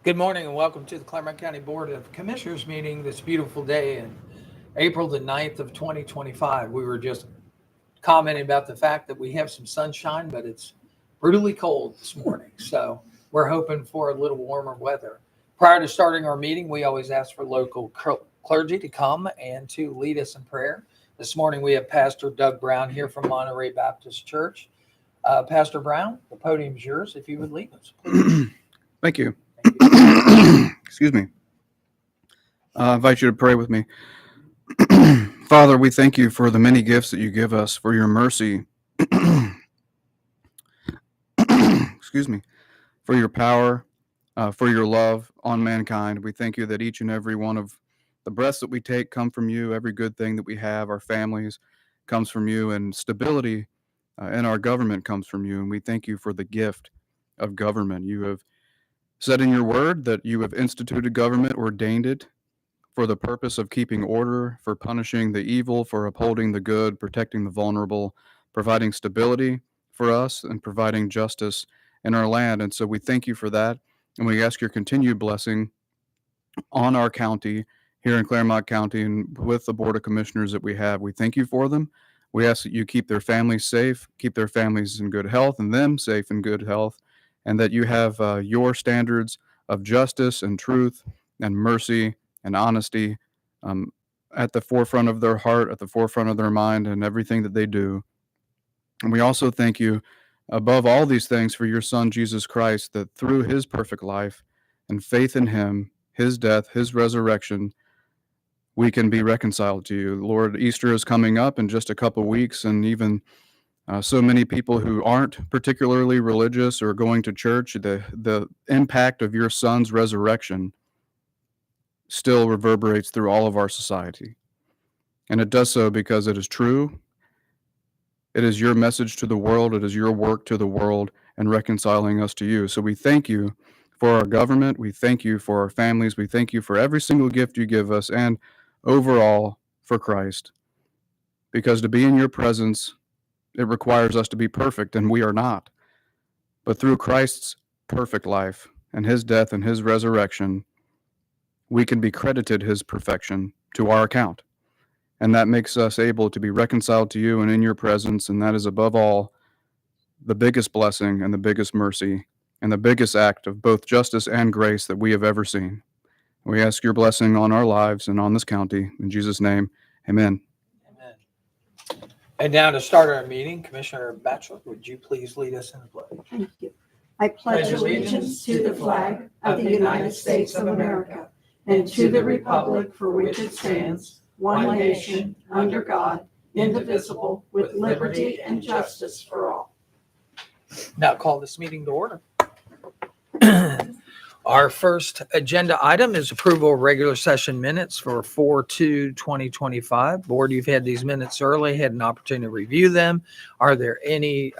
Good morning and welcome to the Clermont County Board of Commissioners meeting this beautiful day in April the 9th of 2025. We were just commenting about the fact that we have some sunshine, but it's brutally cold this morning. So we're hoping for a little warmer weather. Prior to starting our meeting, we always ask for local clergy to come and to lead us in prayer. This morning we have Pastor Doug Brown here from Monterey Baptist Church. Pastor Brown, the podium's yours if you would lead us, please. Thank you. Excuse me. I invite you to pray with me. Father, we thank you for the many gifts that you give us, for your mercy, excuse me, for your power, for your love on mankind. We thank you that each and every one of the breaths that we take come from you. Every good thing that we have, our families, comes from you, and stability in our government comes from you. And we thank you for the gift of government. You have said in your word that you have instituted government, ordained it for the purpose of keeping order, for punishing the evil, for upholding the good, protecting the vulnerable, providing stability for us, and providing justice in our land. And so we thank you for that. And we ask your continued blessing on our county, here in Clermont County, and with the Board of Commissioners that we have. We thank you for them. We ask that you keep their families safe, keep their families in good health, and them safe and good health, and that you have your standards of justice and truth and mercy and honesty at the forefront of their heart, at the forefront of their mind, and everything that they do. And we also thank you, above all these things, for your Son, Jesus Christ, that through his perfect life and faith in him, his death, his resurrection, we can be reconciled to you. Lord, Easter is coming up in just a couple weeks, and even so many people who aren't particularly religious or going to church, the impact of your Son's resurrection still reverberates through all of our society. And it does so because it is true. It is your message to the world. It is your work to the world and reconciling us to you. So we thank you for our government. We thank you for our families. We thank you for every single gift you give us, and overall for Christ. Because to be in your presence, it requires us to be perfect, and we are not. But through Christ's perfect life and his death and his resurrection, we can be credited his perfection to our account. And that makes us able to be reconciled to you and in your presence, and that is above all the biggest blessing and the biggest mercy and the biggest act of both justice and grace that we have ever seen. We ask your blessing on our lives and on this county. In Jesus' name, amen. Amen. And now to start our meeting, Commissioner Batchelor, would you please lead us in the pledge? Thank you. I pledge allegiance to the flag of the United States of America and to the republic for which it stands, one nation, under God, indivisible, with liberty and justice for all. Now call this meeting to order. Our first agenda item is approval of regular session minutes for 4/2/2025. Board, you've had these minutes early, had an opportunity to review them. Are there any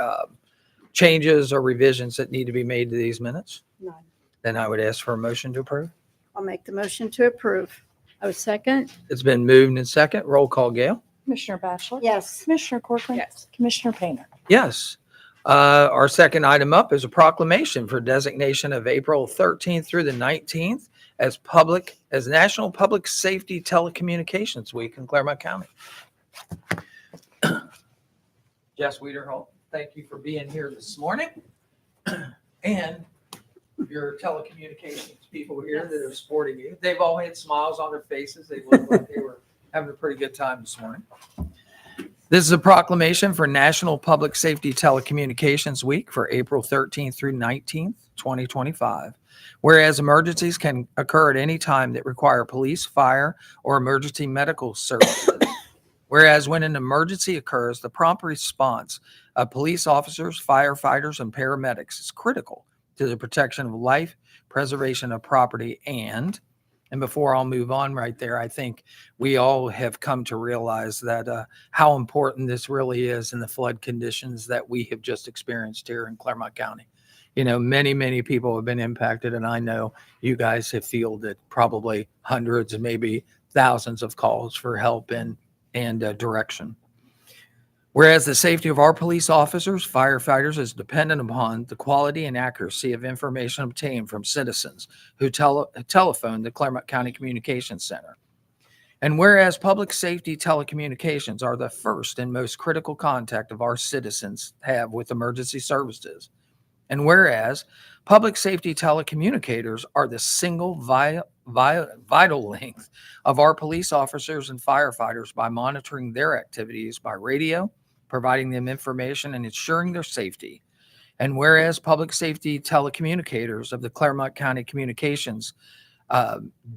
changes or revisions that need to be made to these minutes? None. Then I would ask for a motion to approve. I'll make the motion to approve. Oh, second. It's been moved and second. Roll call, Gail. Commissioner Batchelor? Yes. Commissioner Corcoran? Yes. Commissioner Painter? Yes. Our second item up is a proclamation for designation of April 13th through the 19th as National Public Safety Telecommunications Week in Clermont County. Jess Wiederholt, thank you for being here this morning. And your telecommunications people here that are supporting you. They've all had smiles on their faces. They look like they were having a pretty good time this morning. This is a proclamation for National Public Safety Telecommunications Week for April 13th through 19th, 2025. Whereas emergencies can occur at any time that require police, fire, or emergency medical services. Whereas when an emergency occurs, the prompt response of police officers, firefighters, and paramedics is critical to the protection of life, preservation of property, and before I'll move on right there, I think we all have come to realize that how important this really is in the flood conditions that we have just experienced here in Clermont County. You know, many people have been impacted, and I know you guys have fielded probably hundreds and maybe thousands of calls for help and direction. Whereas the safety of our police officers, firefighters is dependent upon the quality and accuracy of information obtained from citizens who telephone the Clermont County Communications Center. And whereas public safety telecommunications are the first and most critical contact of our citizens have with emergency services. And whereas public safety telecommunicators are the single vital link of our police officers and firefighters by monitoring their activities by radio, providing them information and ensuring their safety. And whereas public safety telecommunicators of the Clermont County Communications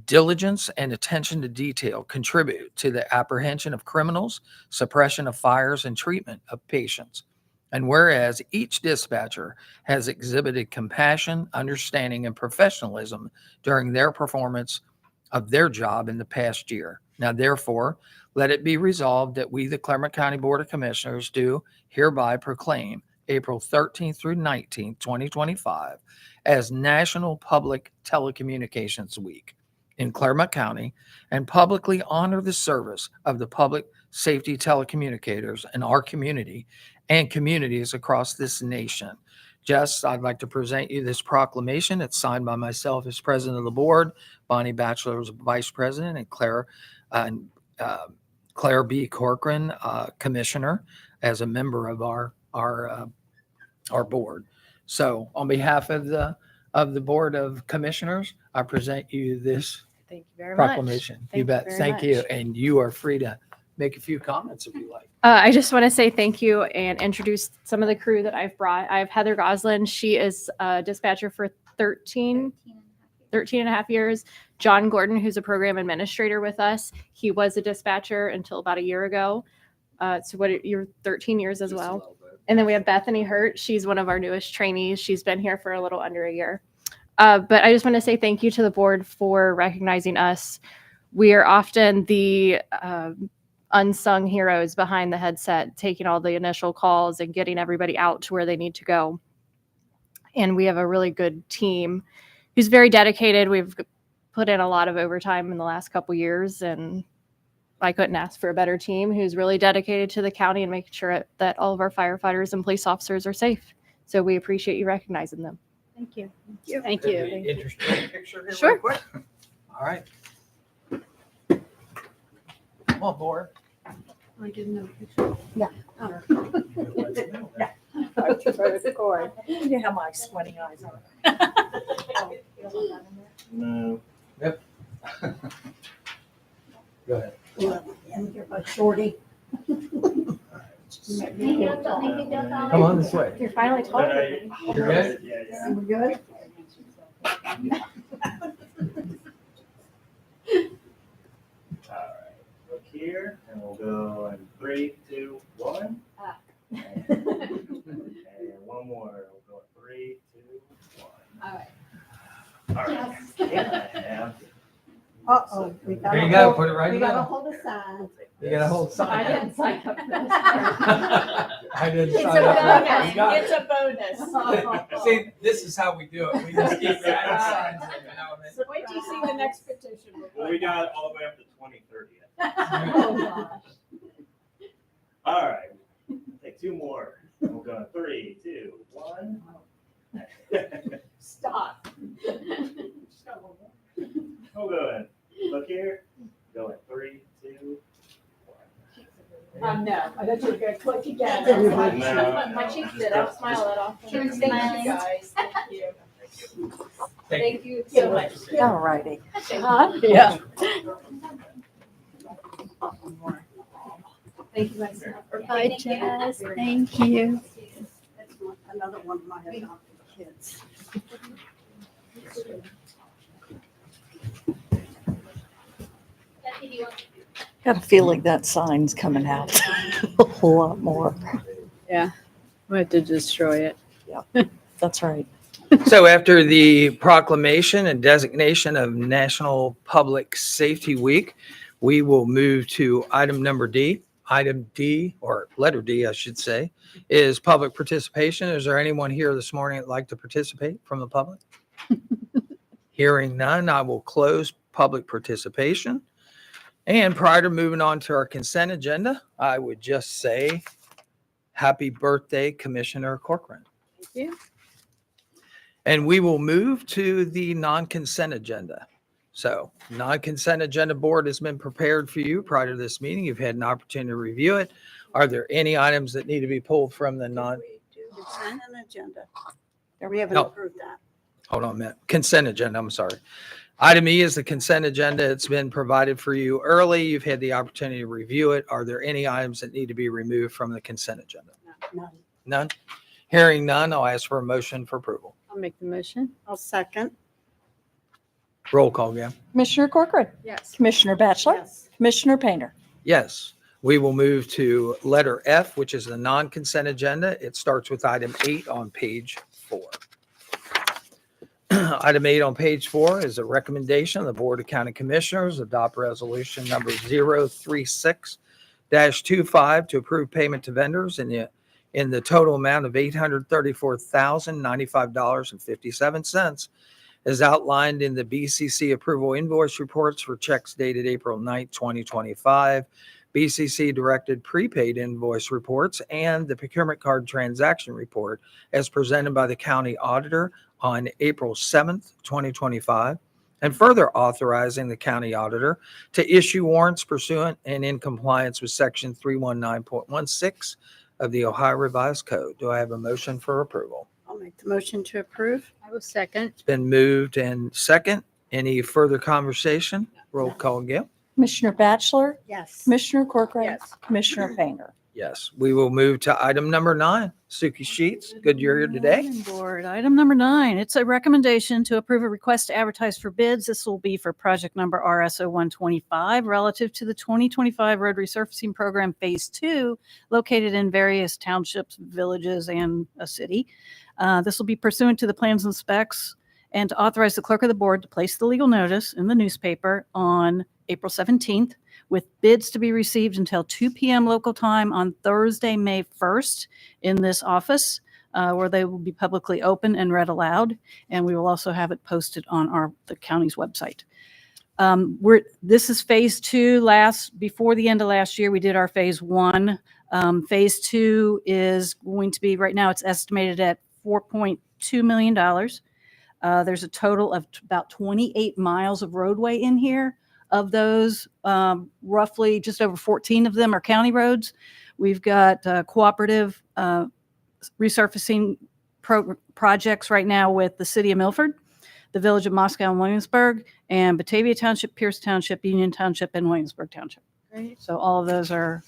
diligence and attention to detail contribute to the apprehension of criminals, suppression of fires, and treatment of patients. And whereas each dispatcher has exhibited compassion, understanding, and professionalism during their performance of their job in the past year. Now, therefore, let it be resolved that we, the Clermont County Board of Commissioners, do hereby proclaim April 13th through 19th, 2025, as National Public Telecommunications Week in Clermont County and publicly honor the service of the public safety telecommunicators in our community and communities across this nation. Jess, I'd like to present you this proclamation. It's signed by myself as president of the board, Bonnie Batchelor as vice president, and Claire B. Corcoran, commissioner, as a member of our board. So on behalf of the Board of Commissioners, I present you this Thank you very proclamation. much. You bet. very Thank you. much. And you are free to make a few comments if you like. I just want to say thank you and introduce some of the crew that I've brought. I have Heather Goslin. She is a dispatcher for 13 and a half years. John Gordon, who's a program administrator with us. He was a dispatcher until about a year ago. You're 13 years as well. And then we have Bethany Hurt. She's one of our newest trainees. She's been here for a little under a year. But I just want to say thank you to the board for recognizing us. We are often the unsung heroes behind the headset, taking all the initial calls and getting everybody out to where they need to go. And we have a really good team who's very dedicated. We've put in a lot of overtime in the last couple years, and I couldn't ask for a better team who's really dedicated to the county and making sure that all of our firefighters and police officers are safe. So we appreciate you recognizing them. Thank you. Thank you. Could we interest you in a picture here Sure. real quick? All right. Come on, board. I didn't know. Yeah. You know how my squinty eyes are. No. Yep. Go ahead. And you're a shorty. Come on this way. You're finally talking. You're good? Yeah, yeah. And we're good? All right. Look here, and we'll go in 3, 2, 1. And one more. We'll go in 3, 2, 1. All right. All right. Yeah. Uh-oh. We gotta There you go. hold- Put it right We in gotta there. hold a sign. You gotta hold I sign. didn't sign up for this. I didn't It's a sign up. for that. You got bonus. It's a bonus. it. See, this is how we do it. We just keep adding signs in, you know what I mean? So wait till you see the next petition. Well, we got all the way up to 2030. Oh, gosh. All right. Take 2 more. We'll go in 3, 2, 1. Stop. We'll go in. Look here. Go in 3, 2, 1. No, I thought you were going to click again. Everybody. No. My cheeks did. I'll smile that off. Thank you, guys. Thank you. Thank Thank you so much. All righty. Yeah. Thank you, guys. Bye, Jess. Thank you. That's another one of my adopted kids. Got a feeling that sign's coming out a whole lot more. We have to destroy it. That's right. So after the proclamation and designation of National Public Safety Week, we will move to item number D. Item D, or letter D, I should say, is public participation. Is there anyone here this morning that'd like to participate from the public? Hearing none, I will close public participation. And prior to moving on to our consent agenda, I would just say Happy birthday, Commissioner Corcoran. Thank you. And we will move to the non-consent agenda. So non-consent agenda board has been prepared for you prior to this meeting. You've had an opportunity to review it. Are there any items that need to be pulled from the non? Consent and agenda. We haven't No. approved that. Hold on a minute. Consent agenda, I'm sorry. Item E is the consent agenda. It's been provided for you early. You've had the opportunity to review it. Are there any items that need to be removed from the consent agenda? None. None? Hearing none, I'll ask for a motion for approval. I'll make the motion. I'll second. Roll call, yeah. Commissioner Corcoran, Yes. Commissioner Batchelor, Yes. Commissioner Painter. Yes. We will move to letter F, which is the non-consent agenda. It starts with item 8 on page 4. Item 8 on page 4 is a recommendation of the Board of County Commissioners adopt resolution number 036-25 to approve payment to vendors in the total amount of $834,095.57 as outlined in the BCC approval invoice reports for checks dated April 9th, 2025, BCC directed prepaid invoice reports, and the procurement card transaction report as presented by the county auditor on April 7th, 2025, and further authorizing the county auditor to issue warrants pursuant and in compliance with section 319.16 of the Ohio Revised Code. Do I have a motion for approval? I'll make the motion to approve. I will second. It's been moved and second. Any further conversation? Roll call again. Commissioner Batchelor, Yes. Commissioner Corcoran, Yes. Commissioner Painter. Yes, we will move to item number 9. Suki Sheets, good you're here today. Morning, Board. Item number 9, it's a recommendation to approve a request to advertise for bids. This will be for project number RSO 125 relative to the 2025 road resurfacing program phase 2 located in various townships, villages, and a city. This will be pursuant to the plans and specs and to authorize the clerk of the board to place the legal notice in the newspaper on April 17th with bids to be received until 2 p.m. local time on Thursday, May 1st in this office, where they will be publicly open and read aloud. And we will also have it posted on the county's website. This is phase 2. Before the end of last year, we did our phase 1. Phase 2 is going to be, right now it's estimated at $4.2 million. There's a total of about 28 miles of roadway in here. Of those, roughly just over 14 of them are county roads. We've got cooperative resurfacing projects right now with the city of Milford, the village of Moscow and Williamsburg, and Batavia Township, Pierce Township, Union Township, and Williamsburg Township. Great. So all of those are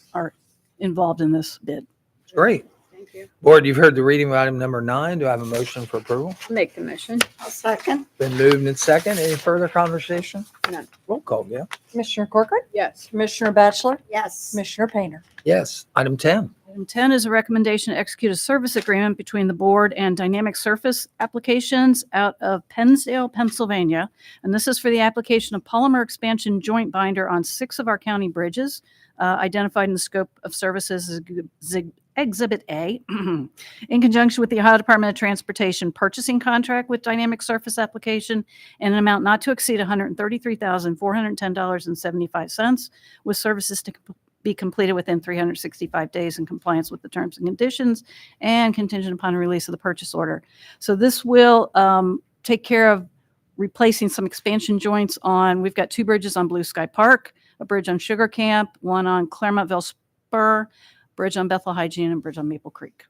involved in this bid. Great. Thank you. Board, you've heard the reading of item number 9. Do I have a motion for approval? I'll make the motion. I'll second. Been moved and second. Any further conversation? None. Roll call, yeah. Commissioner Corcoran, Yes. Commissioner Batchelor, Yes. Commissioner Painter. Yes. Item 10. Item 10 is a recommendation to execute a service agreement between the board and Dynamic Surface Applications out of Pennsdale, Pennsylvania. And this is for the application of polymer expansion joint binder on 6 of our county bridges, identified in the scope of services as Exhibit A, in conjunction with the Ohio Department of Transportation purchasing contract with Dynamic Surface Application in an amount not to exceed $133,410.75, with services to be completed within 365 days in compliance with the terms and conditions and contingent upon release of the purchase order. So this will take care of replacing some expansion joints we've got 2 bridges on Blue Sky Park, a bridge on Sugar Camp, one on Clermontville Spur, bridge on Bethel Hygiene, and bridge on Maple Creek.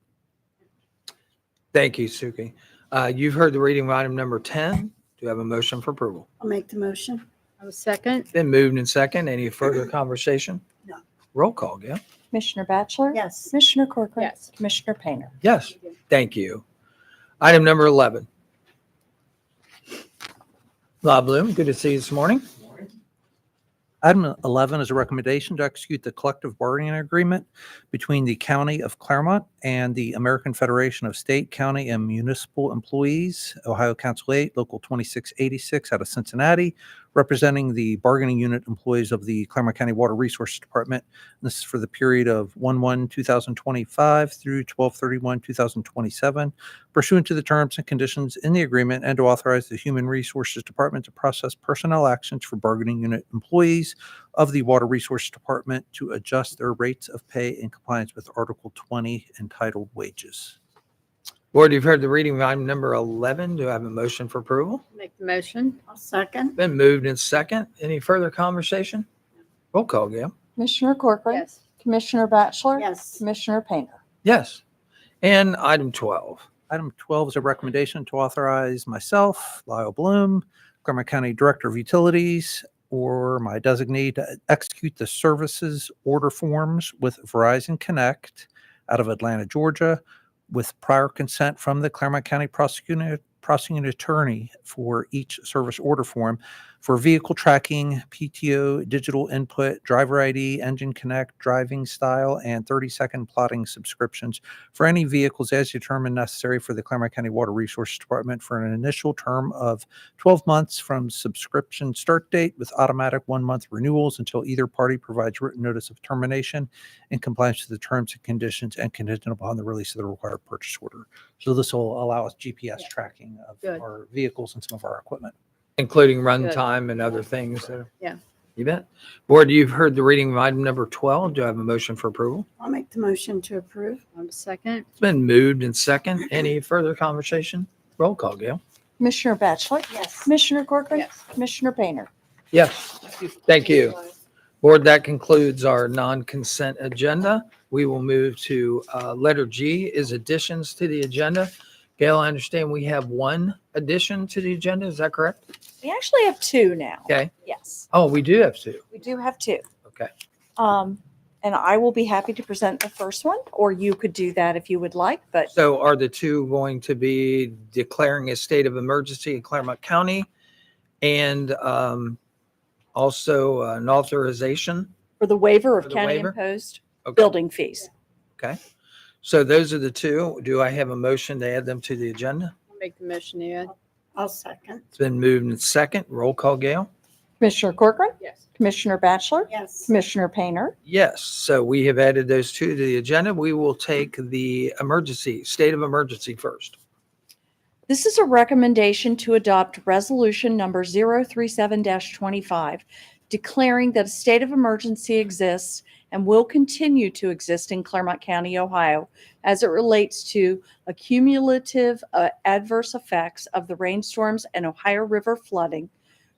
Thank you, Suki. You've heard the reading of item number 10. Do you have a motion for approval? I'll make the motion. I will second. Been moved and second. Any further conversation? No. Roll call, yeah. Commissioner Batchelor, Yes. Commissioner Corcoran, Yes. Commissioner Painter. Yes. Thank you. Item number 11. Bob Bloom, good to see you this morning. Item 11 is a recommendation to execute the collective bargaining agreement between the County of Clermont and the American Federation of State, County, and Municipal Employees, Ohio Council 8, Local 2686 out of Cincinnati, representing the bargaining unit employees of the Clermont County Water Resources Department. This is for the period of 1/1/2025 through 12/31/2027, pursuant to the terms and conditions in the agreement, and to authorize the Human Resources Department to process personnel actions for bargaining unit employees of the Water Resources Department to adjust their rates of pay in compliance with Article 20 entitled Wages. Board, you've heard the reading of item number 11. Do I have a motion for approval? Make the motion. I'll second. Been moved in second. Any further conversation? Roll call, Gail. Commissioner Corcoran. Yes. Commissioner Batchelor. Yes. Commissioner Painter. Yes. And item 12. Item 12 is a recommendation to authorize myself, Lyle Bloom, Clermont County Director of Utilities, or my designee to execute the services order forms with Verizon Connect out of Atlanta, Georgia, with prior consent from the Clermont County prosecuting attorney for each service order form for vehicle tracking, PTO, digital input, driver ID, engine connect, driving style, and 30-second plotting subscriptions for any vehicles as determined necessary for the Clermont County Water Resources Department for an initial term of 12 months from subscription start date, with automatic 1-month renewals until either party provides written notice of termination in compliance with the terms and conditions and contingent upon the release of the required purchase order. So this will allow us GPS tracking of Good. our vehicles and some of our equipment. Including Good. runtime and other things. Yeah. You bet. Board, you've heard the reading of item number 12. Do I have a motion for approval? I'll make the motion to approve. I'm second. It's been moved in second. Any further conversation? Roll call, Gail. Commissioner Batchelor. Yes. Commissioner Corcoran. Yes. Commissioner Painter. Yes. Thank you. Board, that concludes our non-consent agenda. We will move to letter G is additions to the agenda. Gail, I understand we have one addition to the agenda. Is that correct? We actually have two now. Okay. Yes, Oh, we do have two. we do have two. Okay. And I will be happy to present the first one, or you could do that if you would like, but So are the two going to be declaring a state of emergency in Clermont County and also an authorization? for the waiver of For the county waiver? imposed Okay. building fees. Okay. So those are the two. Do I have a motion to add them to the agenda? I'll make the motion, Ed. I'll second. It's been moved in second. Roll call, Gail. Commissioner Corcoran. Yes. Commissioner Batchelor. Yes. Commissioner Painter. Yes. So we have added those two to the agenda. We will take the state of emergency first. This is a recommendation to adopt resolution number 037-25, declaring that a state of emergency exists and will continue to exist in Clermont County, Ohio, as it relates to accumulative adverse effects of the rainstorms and Ohio River flooding,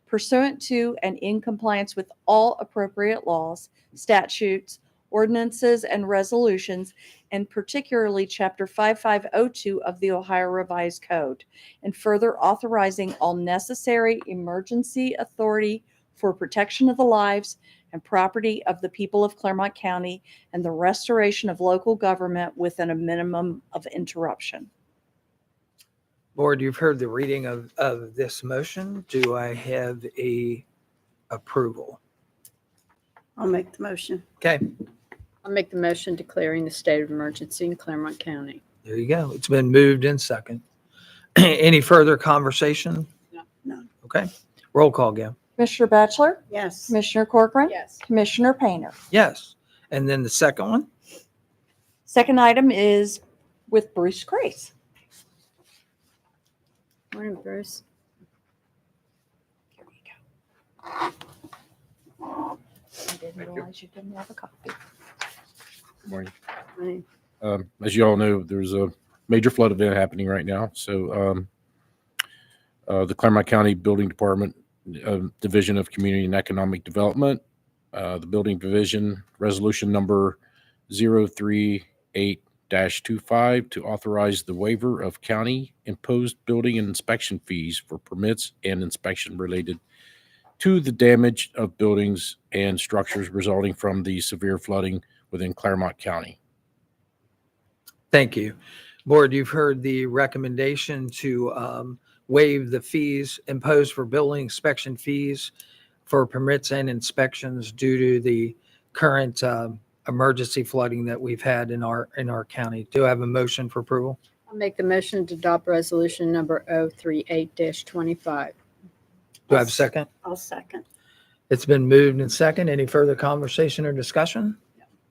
pursuant to and in compliance with all appropriate laws, statutes, ordinances, and resolutions, and particularly Chapter 5502 of the Ohio Revised Code, and further authorizing all necessary emergency authority for protection of the lives and property of the people of Clermont County and the restoration of local government within a minimum of interruption. Board, you've heard the reading of this motion. Do I have a approval? I'll make the motion. Okay, I'll make the motion declaring the state of emergency in Clermont County. there you go. It's been moved in second. Any further conversation? No. No. Okay. Roll call, Gail. Commissioner Batchelor. Yes. Commissioner Corcoran. Yes. Commissioner Painter. Yes. And then the second one? Second item is with Bruce Grace. Morning, Bruce. Here we go. I didn't realize you didn't have a copy. Morning. Morning. As you all know, there's a major flood event happening right now. So the Clermont County Building Department Division of Community and Economic Development, the Building Division Resolution number 038-25 to authorize the waiver of county imposed building and inspection fees for permits and inspection related to the damage of buildings and structures resulting from the severe flooding within Clermont County. Thank you. Board, you've heard the recommendation to waive the fees imposed for building inspection fees for permits and inspections due to the current emergency flooding that we've had in our county. Do I have a motion for approval? I'll make the motion to adopt resolution number 038-25. Do I have a second? I'll second. It's been moved and second. Any further conversation or discussion?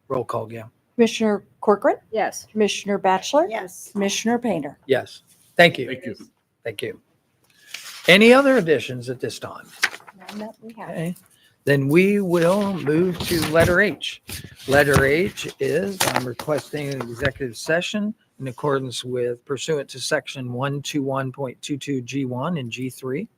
Roll call, Gail. Commissioner Corcoran, Yes. Commissioner Batchelor, Yes. Commissioner Painter. Yes. Thank you. Thank you. Thank you. Any other additions at this time? None that we have. Okay, then we will move to letter H. Letter H is I'm requesting an executive session in accordance with pursuant to section 121.22 G1 and G3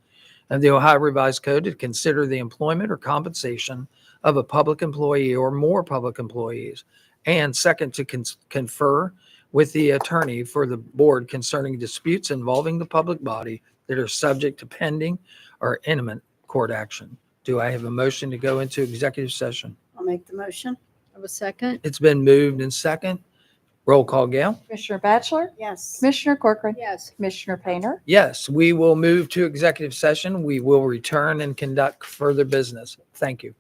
of the Ohio Revised Code to consider the employment or compensation of a public employee or more public employees. And second, to confer with the attorney for the board concerning disputes involving the public body that are subject to pending or imminent court action. Do I have a motion to go into executive session? I'll make the motion. Have a second? It's been moved and second. Roll call, Gail. Commissioner Batchelor, Yes. Commissioner Corcoran, Yes. Commissioner Painter. Yes, we will move to executive session. We will return and conduct further business. Thank you.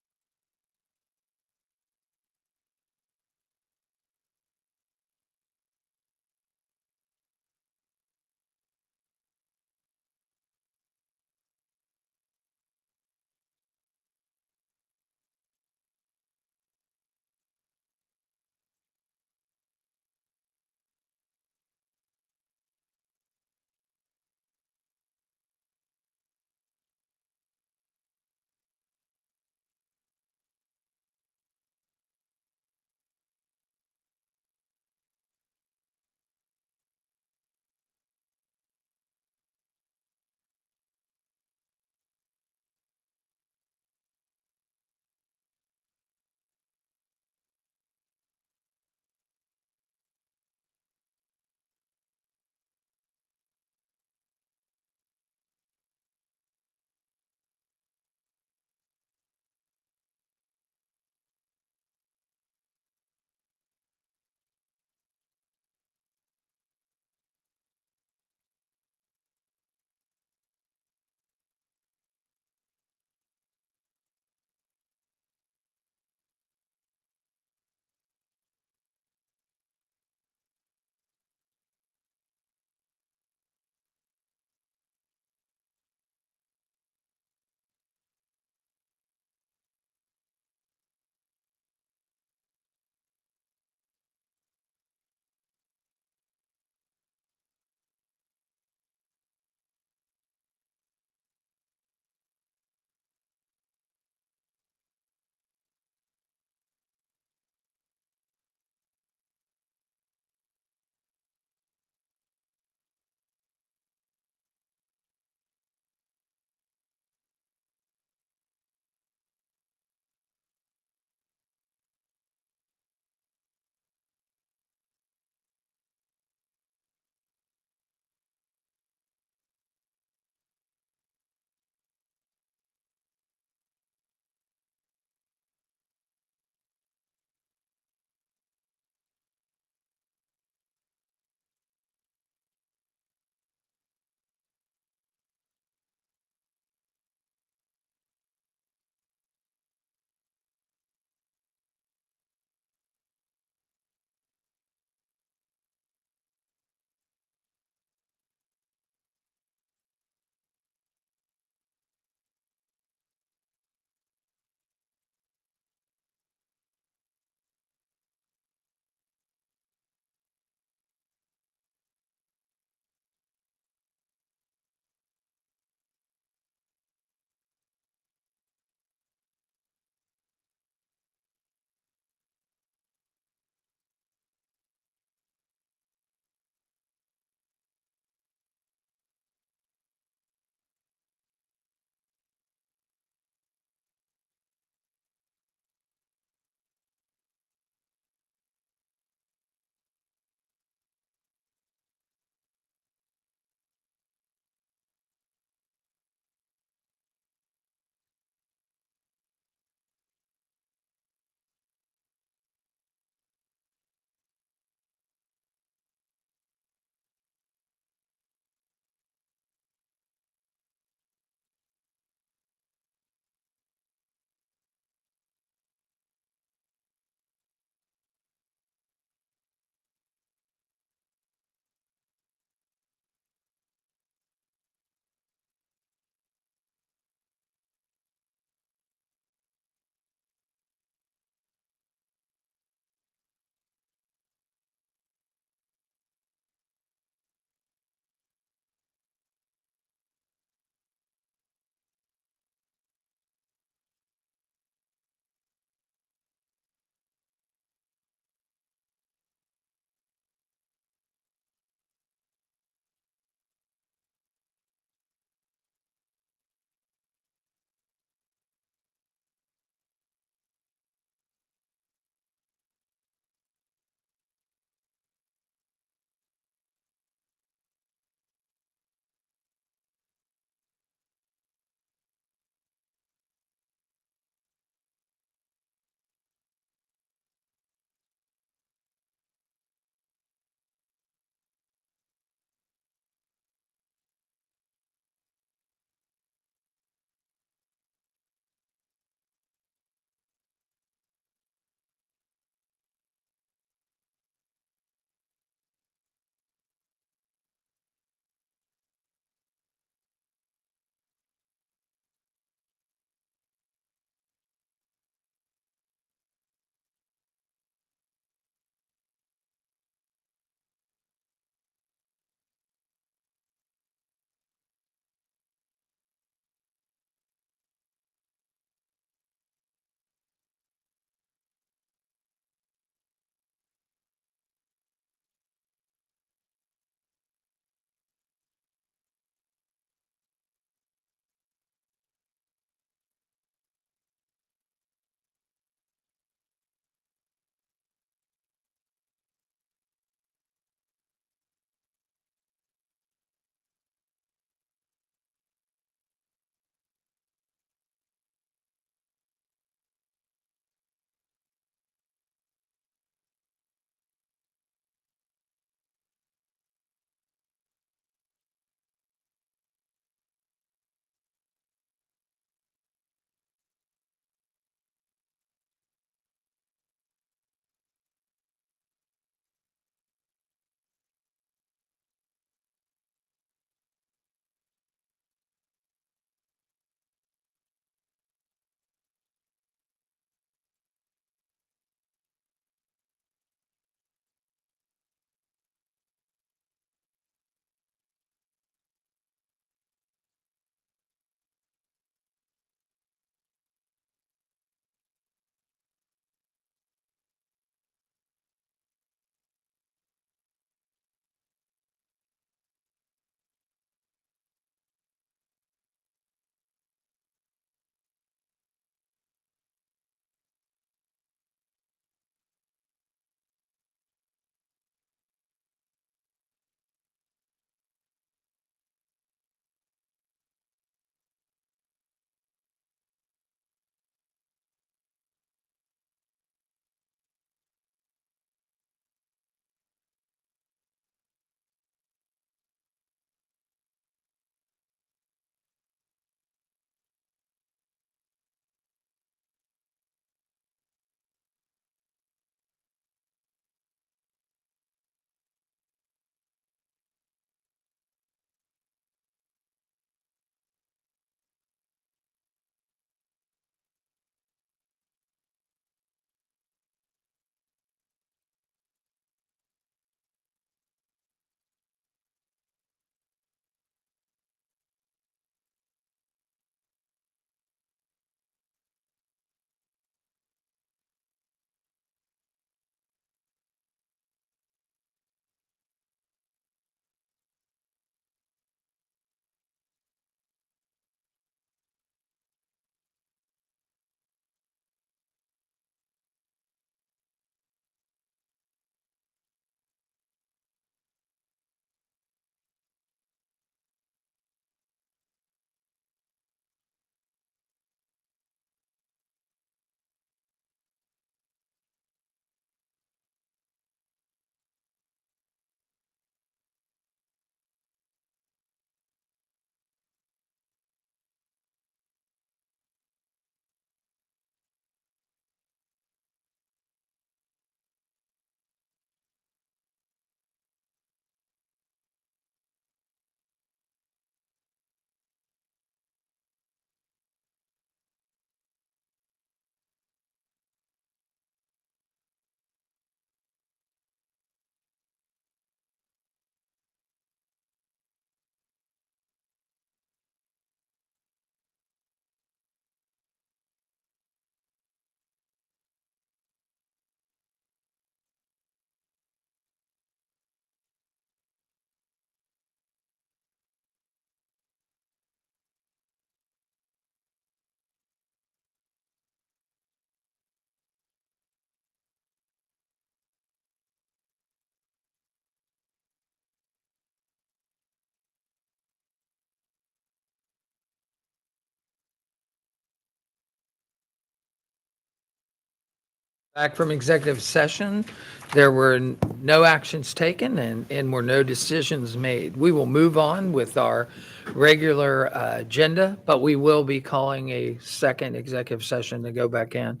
Back from executive session, there were no actions taken and were no decisions made. We will move on with our regular agenda, but we will be calling a second executive session to go back in.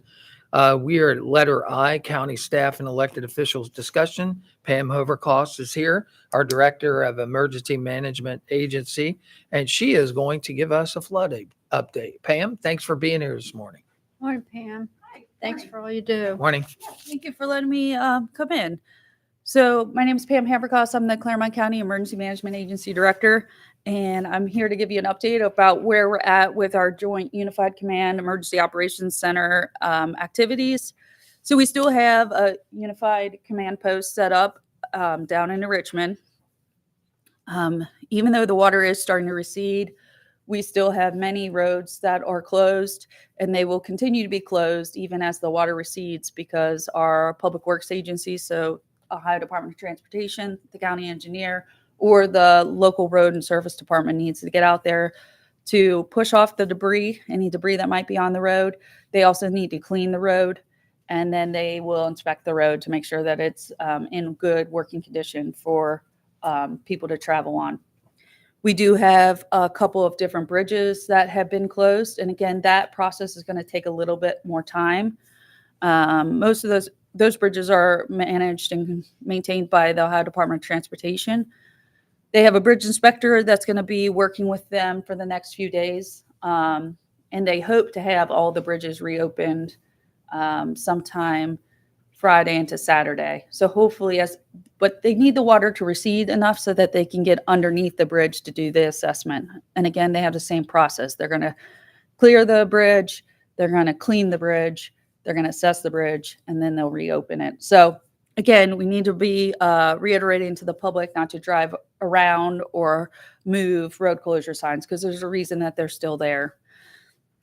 We are at letter I, county staff and elected officials discussion. Pam Hovercost is here, our director of emergency management agency, and she is going to give us a flood update. Pam, thanks for being here this morning. Morning, Pam. Thanks for all you do. Morning. Thank you for letting me come in. So my name is Pam Havercost. I'm the Clermont County Emergency Management Agency Director, and I'm here to give you an update about where we're at with our Joint Unified Command Emergency Operations Center activities. So we still have a unified command post set up down in Richmond. Even though the water is starting to recede, we still have many roads that are closed, and they will continue to be closed even as the water recedes because our public works agencies, so Ohio Department of Transportation, the county engineer, or the local road and service department needs to get out there to push off the debris, any debris that might be on the road. They also need to clean the road, and then they will inspect the road to make sure that it's in good working condition for people to travel on. We do have a couple of different bridges that have been closed. And again, that process is going to take a little bit more time. Most of those bridges are managed and maintained by the Ohio Department of Transportation. They have a bridge inspector that's going to be working with them for the next few days. And they hope to have all the bridges reopened sometime Friday into Saturday. So hopefully, but they need the water to recede enough so that they can get underneath the bridge to do the assessment. And again, they have the same process. They're going to clear the bridge, they're going to clean the bridge, they're going to assess the bridge, and then they'll reopen it. So again, we need to be reiterating to the public not to drive around or move road closure signs because there's a reason that they're still there.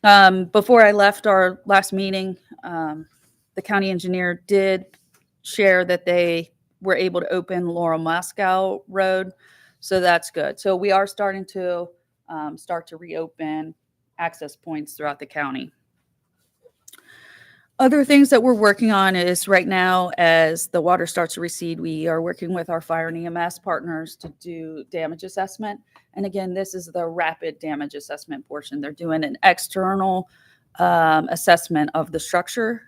Before I left our last meeting, the county engineer did share that they were able to open Laurel Moscow Road. So that's good. So we are starting to reopen access points throughout the county. Other things that we're working on is right now, as the water starts to recede, we are working with our fire and EMS partners to do damage assessment. And again, this is the rapid damage assessment portion. They're doing an external assessment of the structure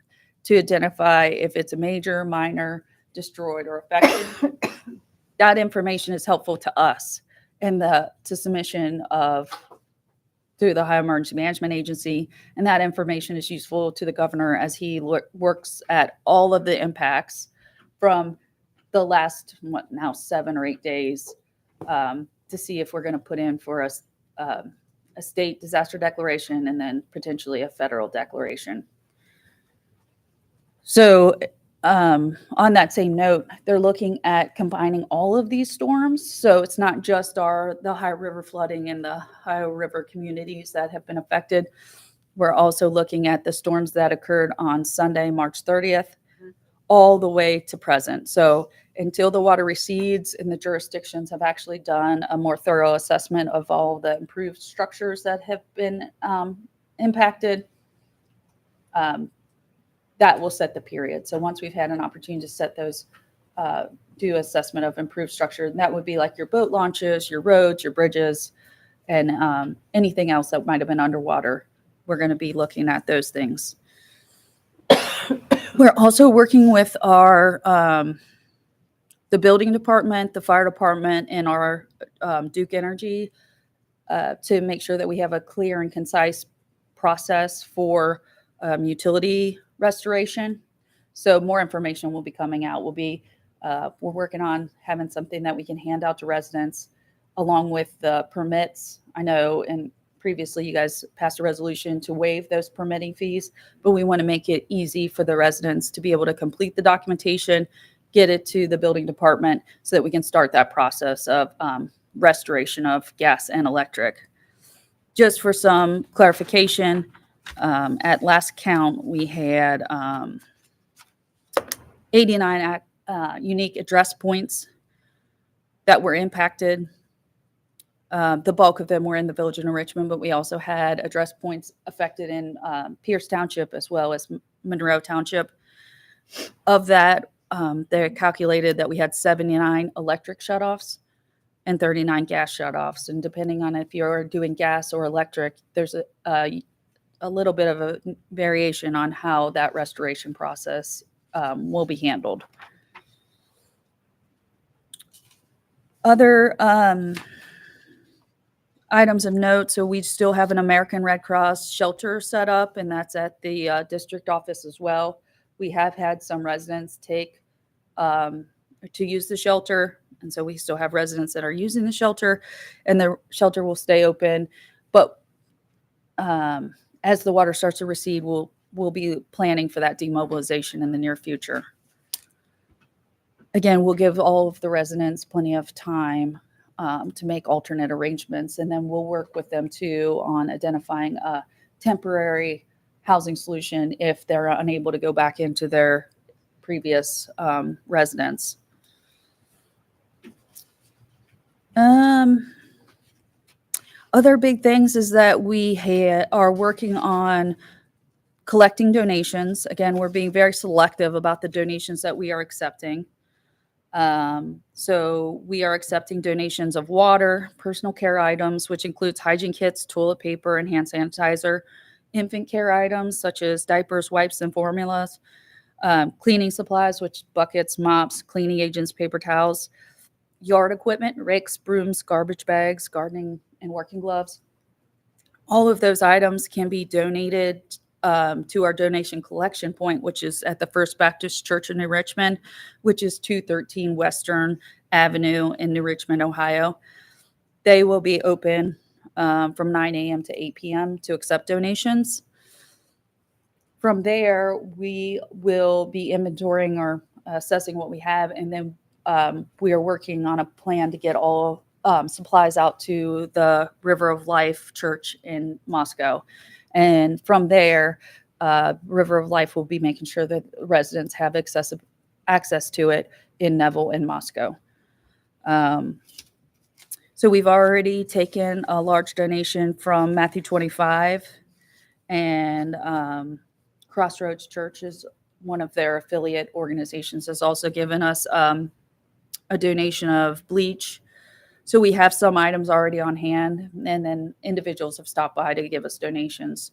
to identify if it's a major, minor, destroyed, or affected. That information is helpful to us in the submission of through the Ohio Emergency Management Agency, and that information is useful to the governor as he works at all of the impacts from the last 7 or 8 days to see if we're going to put in for a state disaster declaration and then potentially a federal declaration. So on that same note, they're looking at combining all of these storms. So it's not just the Ohio River flooding and the Ohio River communities that have been affected. We're also looking at the storms that occurred on Sunday, March 30th, all the way to present. So until the water recedes and the jurisdictions have actually done a more thorough assessment of all the improved structures that have been impacted, that will set the period. So once we've had an opportunity to set those, do assessment of improved structure, and that would be like your boat launches, your roads, your bridges, and anything else that might have been underwater. We're going to be looking at those things. We're also working with our the building department, the fire department, and our Duke Energy to make sure that we have a clear and concise process for utility restoration. So more information will be coming out. We're working on having something that we can hand out to residents along with the permits. I know, and previously you guys passed a resolution to waive those permitting fees, but we want to make it easy for the residents to be able to complete the documentation, get it to the building department so that we can start that process of restoration of gas and electric. Just for some clarification, at last count, we had 89 unique address points that were impacted. The bulk of them were in the village of New Richmond, but we also had address points affected in Pierce Township as well as Monroe Township. Of that, they calculated that we had 79 electric shutoffs and 39 gas shutoffs. And depending on if you're doing gas or electric, there's a little bit of a variation on how that restoration process will be handled. Other items of note, so we still have an American Red Cross shelter set up, and that's at the district office as well. We have had some residents take to use the shelter, and so we still have residents that are using the shelter, and the shelter will stay open. But as the water starts to recede, we'll be planning for that demobilization in the near future. Again, we'll give all of the residents plenty of time to make alternate arrangements, and then we'll work with them too on identifying a temporary housing solution if they're unable to go back into their previous residence. Other big things is that we are working on collecting donations. Again, we're being very selective about the donations that we are accepting. So we are accepting donations of water, personal care items, which includes hygiene kits, toilet paper, and hand sanitizer, infant care items such as diapers, wipes, and formulas, cleaning supplies, which buckets, mops, cleaning agents, paper towels, yard equipment, rakes, brooms, garbage bags, gardening, and working gloves. All of those items can be donated to our donation collection point, which is at the First Baptist Church in New Richmond, which is 213 Western Avenue in New Richmond, Ohio. They will be open from 9 a.m. to 8 p.m. to accept donations. From there, we will be inventorying or assessing what we have, and then we are working on a plan to get all supplies out to the River of Life Church in Moscow. And from there, River of Life will be making sure that residents have access to it in Neville and Moscow. So we've already taken a large donation from Matthew 25, and Crossroads Church is one of their affiliate organizations, has also given us a donation of bleach. So we have some items already on hand, and then individuals have stopped by to give us donations.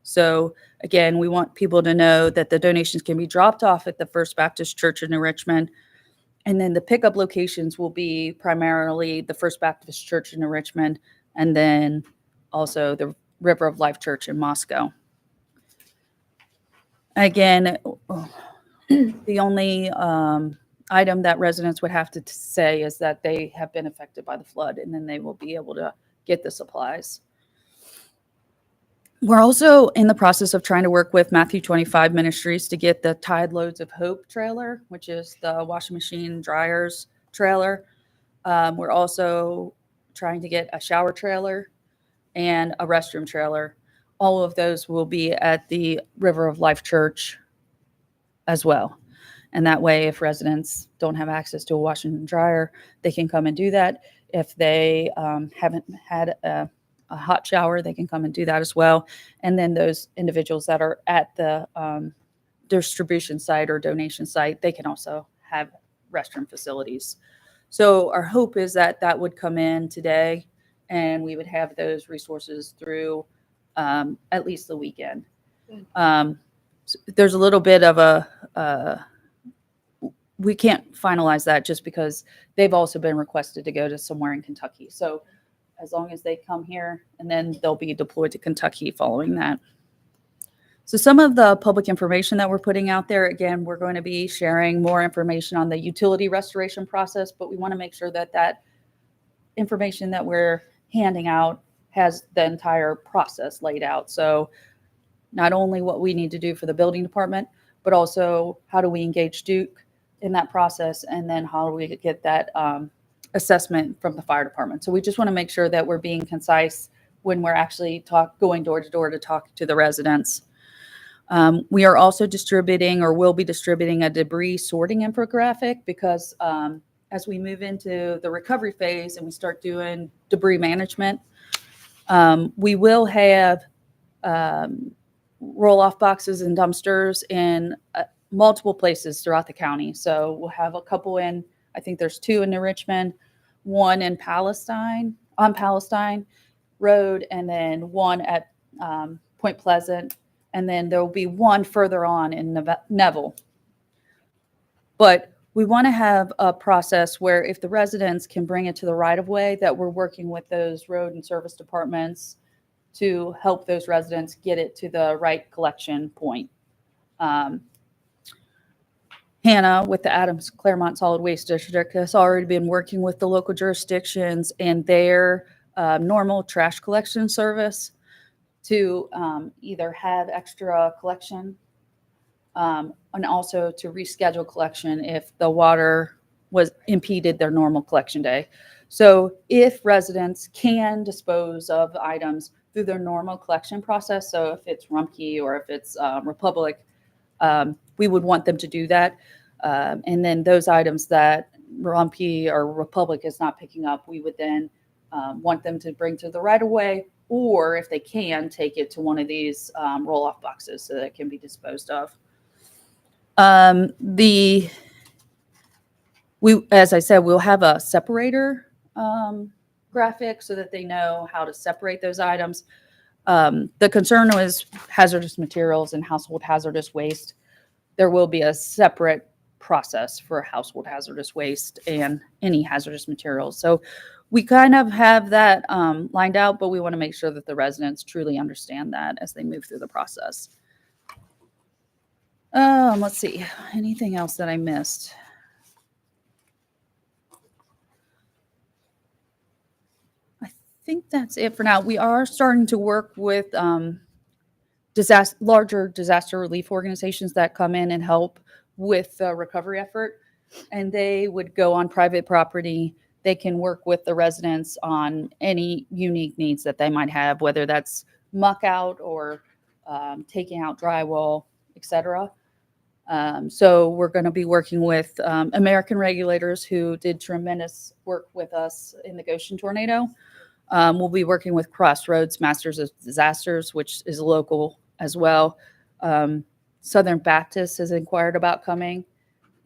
So again, we want people to know that the donations can be dropped off at the First Baptist Church in New Richmond, and then the pickup locations will be primarily the First Baptist Church in New Richmond, and then also the River of Life Church in Moscow. Again, the only item that residents would have to say is that they have been affected by the flood, and then they will be able to get the supplies. We're also in the process of trying to work with Matthew 25 Ministries to get the Tide Loads of Hope trailer, which is the washing machine dryers trailer. We're also trying to get a shower trailer and a restroom trailer. All of those will be at the River of Life Church as well. And that way, if residents don't have access to a washer and dryer, they can come and do that. If they haven't had a hot shower, they can come and do that as well. And then those individuals that are at the distribution site or donation site, they can also have restroom facilities. So our hope is that that would come in today, and we would have those resources through at least the weekend. So there's a little bit of a we can't finalize that just because they've also been requested to go to somewhere in Kentucky. So as long as they come here, and then they'll be deployed to Kentucky following that. So some of the public information that we're putting out there, again, we're going to be sharing more information on the utility restoration process, but we want to make sure that that information that we're handing out has the entire process laid out. So not only what we need to do for the building department, but also how do we engage Duke in that process, and then how do we get that assessment from the fire department. So we just want to make sure that we're being concise when we're actually going door to door to talk to the residents. We are also distributing, or will be distributing, a debris sorting infographic, because as we move into the recovery phase and we start doing debris management, we will have roll-off boxes and dumpsters in multiple places throughout the county. So we'll have a couple in, I think there's 2 in New Richmond, 1 in Palestine, on Palestine Road, and then 1 at Point Pleasant, and then there will be 1 further on in Neville. But we want to have a process where if the residents can bring it to the right of way, that we're working with those road and service departments to help those residents get it to the right collection point. Hannah with the Adams Clermont Solid Waste District has already been working with the local jurisdictions and their normal trash collection service to either have extra collection and also to reschedule collection if the water was impeded their normal collection day. So if residents can dispose of items through their normal collection process, so if it's Rumpke or if it's Republic, we would want them to do that. And then those items that Rumpke or Republic is not picking up, we would then want them to bring to the right of way, or if they can, take it to one of these roll-off boxes so that it can be disposed of. As I said, we'll have a separator graphic so that they know how to separate those items. The concern was hazardous materials and household hazardous waste. There will be a separate process for household hazardous waste and any hazardous materials. So we kind of have that lined out, but we want to make sure that the residents truly understand that as they move through the process. Let's see, anything else that I missed? I think that's it for now. We are starting to work with larger disaster relief organizations that come in and help with the recovery effort, and they would go on private property. They can work with the residents on any unique needs that they might have, whether that's muck out or taking out drywall, etc. So we're going to be working with American regulators who did tremendous work with us in the Goshen tornado. We'll be working with Crossroads Masters of Disasters, which is local as well. Southern Baptist has inquired about coming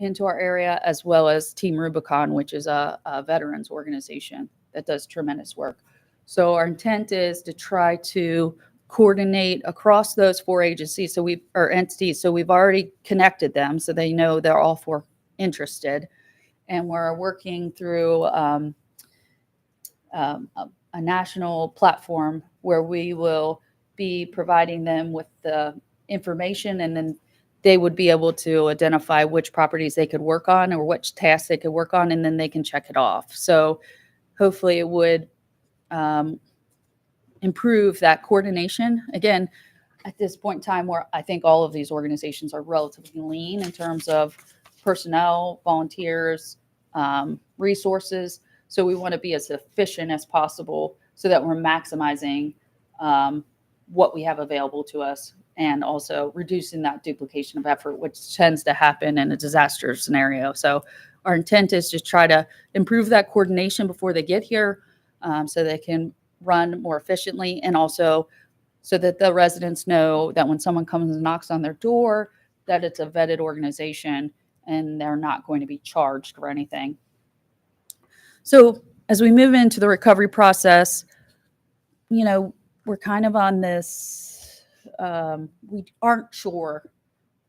into our area, as well as Team Rubicon, which is a veterans organization that does tremendous work. So our intent is to try to coordinate across those 4 agencies, or entities. So we've already connected them, so they know they're all 4 interested, and we're working through a national platform where we will be providing them with the information, and then they would be able to identify which properties they could work on or which tasks they could work on, and then they can check it off. So hopefully it would improve that coordination. Again, at this point in time where I think all of these organizations are relatively lean in terms of personnel, volunteers, resources. So we want to be as efficient as possible so that we're maximizing what we have available to us, and also reducing that duplication of effort, which tends to happen in a disaster scenario. So our intent is to try to improve that coordination before they get here, so they can run more efficiently, and also so that the residents know that when someone comes and knocks on their door, that it's a vetted organization and they're not going to be charged for anything. So as we move into the recovery process, we're kind of on this, we aren't sure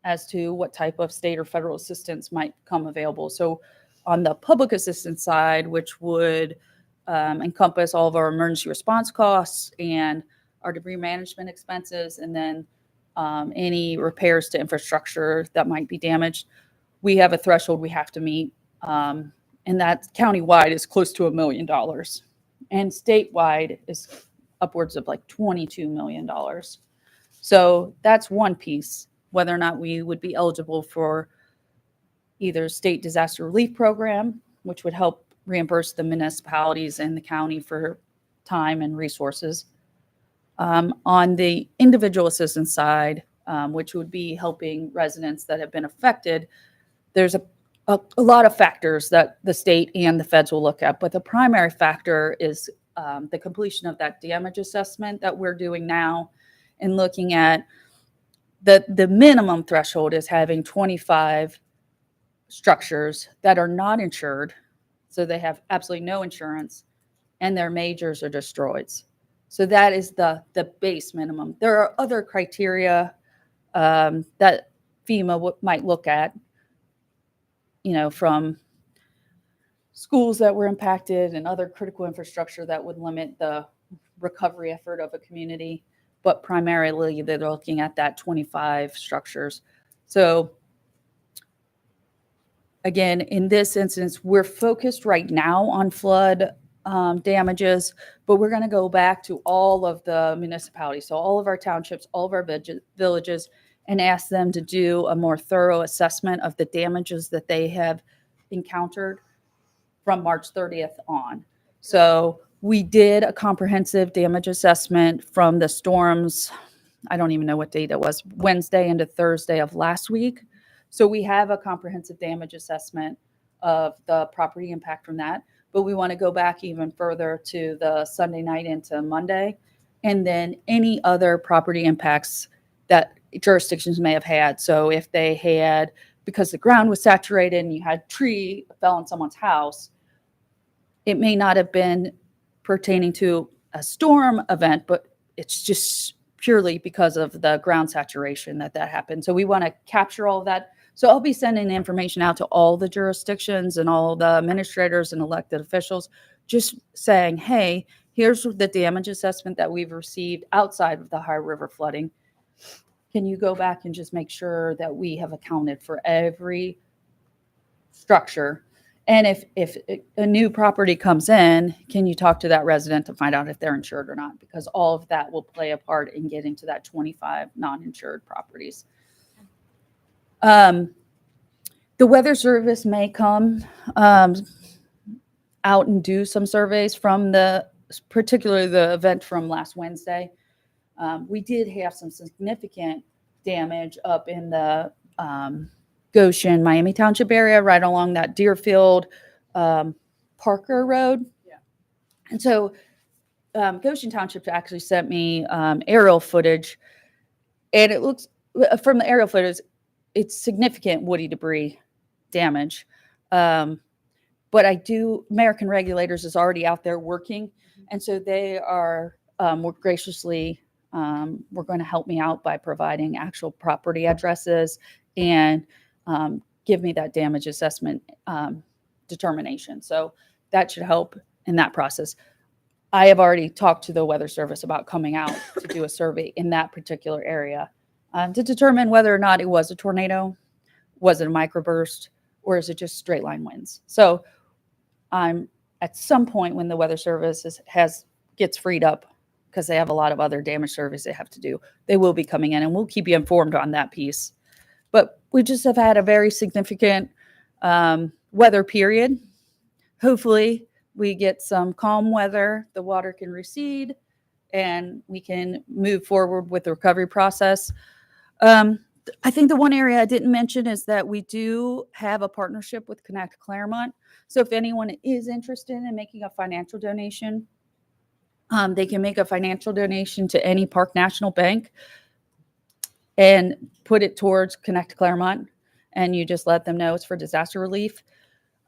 as to what type of state or federal assistance might come available. So on the public assistance side, which would encompass all of our emergency response costs and our debris management expenses, and then any repairs to infrastructure that might be damaged, we have a threshold we have to meet. And that countywide is close to $1 million. And statewide is upwards of like $22 million. So that's one piece, whether or not we would be eligible for either state disaster relief program, which would help reimburse the municipalities and the county for time and resources. On the individual assistance side, which would be helping residents that have been affected, there's a lot of factors that the state and the feds will look at, but the primary factor is the completion of that damage assessment that we're doing now, and looking at the minimum threshold is having 25 structures that are not insured, so they have absolutely no insurance, and their majors are destroyed. So that is the base minimum. There are other criteria that FEMA might look at, from schools that were impacted and other critical infrastructure that would limit the recovery effort of a community. But primarily, they're looking at that 25 structures. So again, in this instance, we're focused right now on flood damages, but we're going to go back to all of the municipalities, so all of our townships, all of our villages, and ask them to do a more thorough assessment of the damages that they have encountered from March 30th on. So we did a comprehensive damage assessment from the storms. I don't even know what date it was, Wednesday into Thursday of last week. So we have a comprehensive damage assessment of the property impact from that, but we want to go back even further to the Sunday night into Monday, and then any other property impacts that jurisdictions may have had. So if they had, because the ground was saturated and you had tree fell on someone's house, it may not have been pertaining to a storm event, but it's just purely because of the ground saturation that happened. So we want to capture all of that. So I'll be sending information out to all the jurisdictions and all the administrators and elected officials, just saying, hey, here's the damage assessment that we've received outside of the high river flooding. Can you go back and just make sure that we have accounted for every structure? And if a new property comes in, can you talk to that resident to find out if they're insured or not? Because all of that will play a part in getting to that 25 non-insured properties. The Weather Service may come out and do some surveys from particularly the event from last Wednesday. We did have some significant damage up in the Goshen, Miami Township area, right along that Deerfield Parker Road. Yeah. And so Goshen Township actually sent me aerial footage, and it looks, from the aerial footage, it's significant woody debris damage. But American Regulators is already out there working, and so they are more graciously, we're going to help me out by providing actual property addresses and give me that damage assessment determination. So that should help in that process. I have already talked to the Weather Service about coming out to do a survey in that particular area to determine whether or not it was a tornado, was it a microburst, or is it just straight line winds. So at some point when the Weather Service gets freed up, because they have a lot of other damage surveys they have to do, they will be coming in, and we'll keep you informed on that piece. But we just have had a very significant weather period. Hopefully we get some calm weather, the water can recede, and we can move forward with the recovery process. I think the one area I didn't mention is that we do have a partnership with Connect Clermont. So if anyone is interested in making a financial donation, they can make a financial donation to any Park National Bank and put it towards Connect Clermont, and you just let them know it's for disaster relief.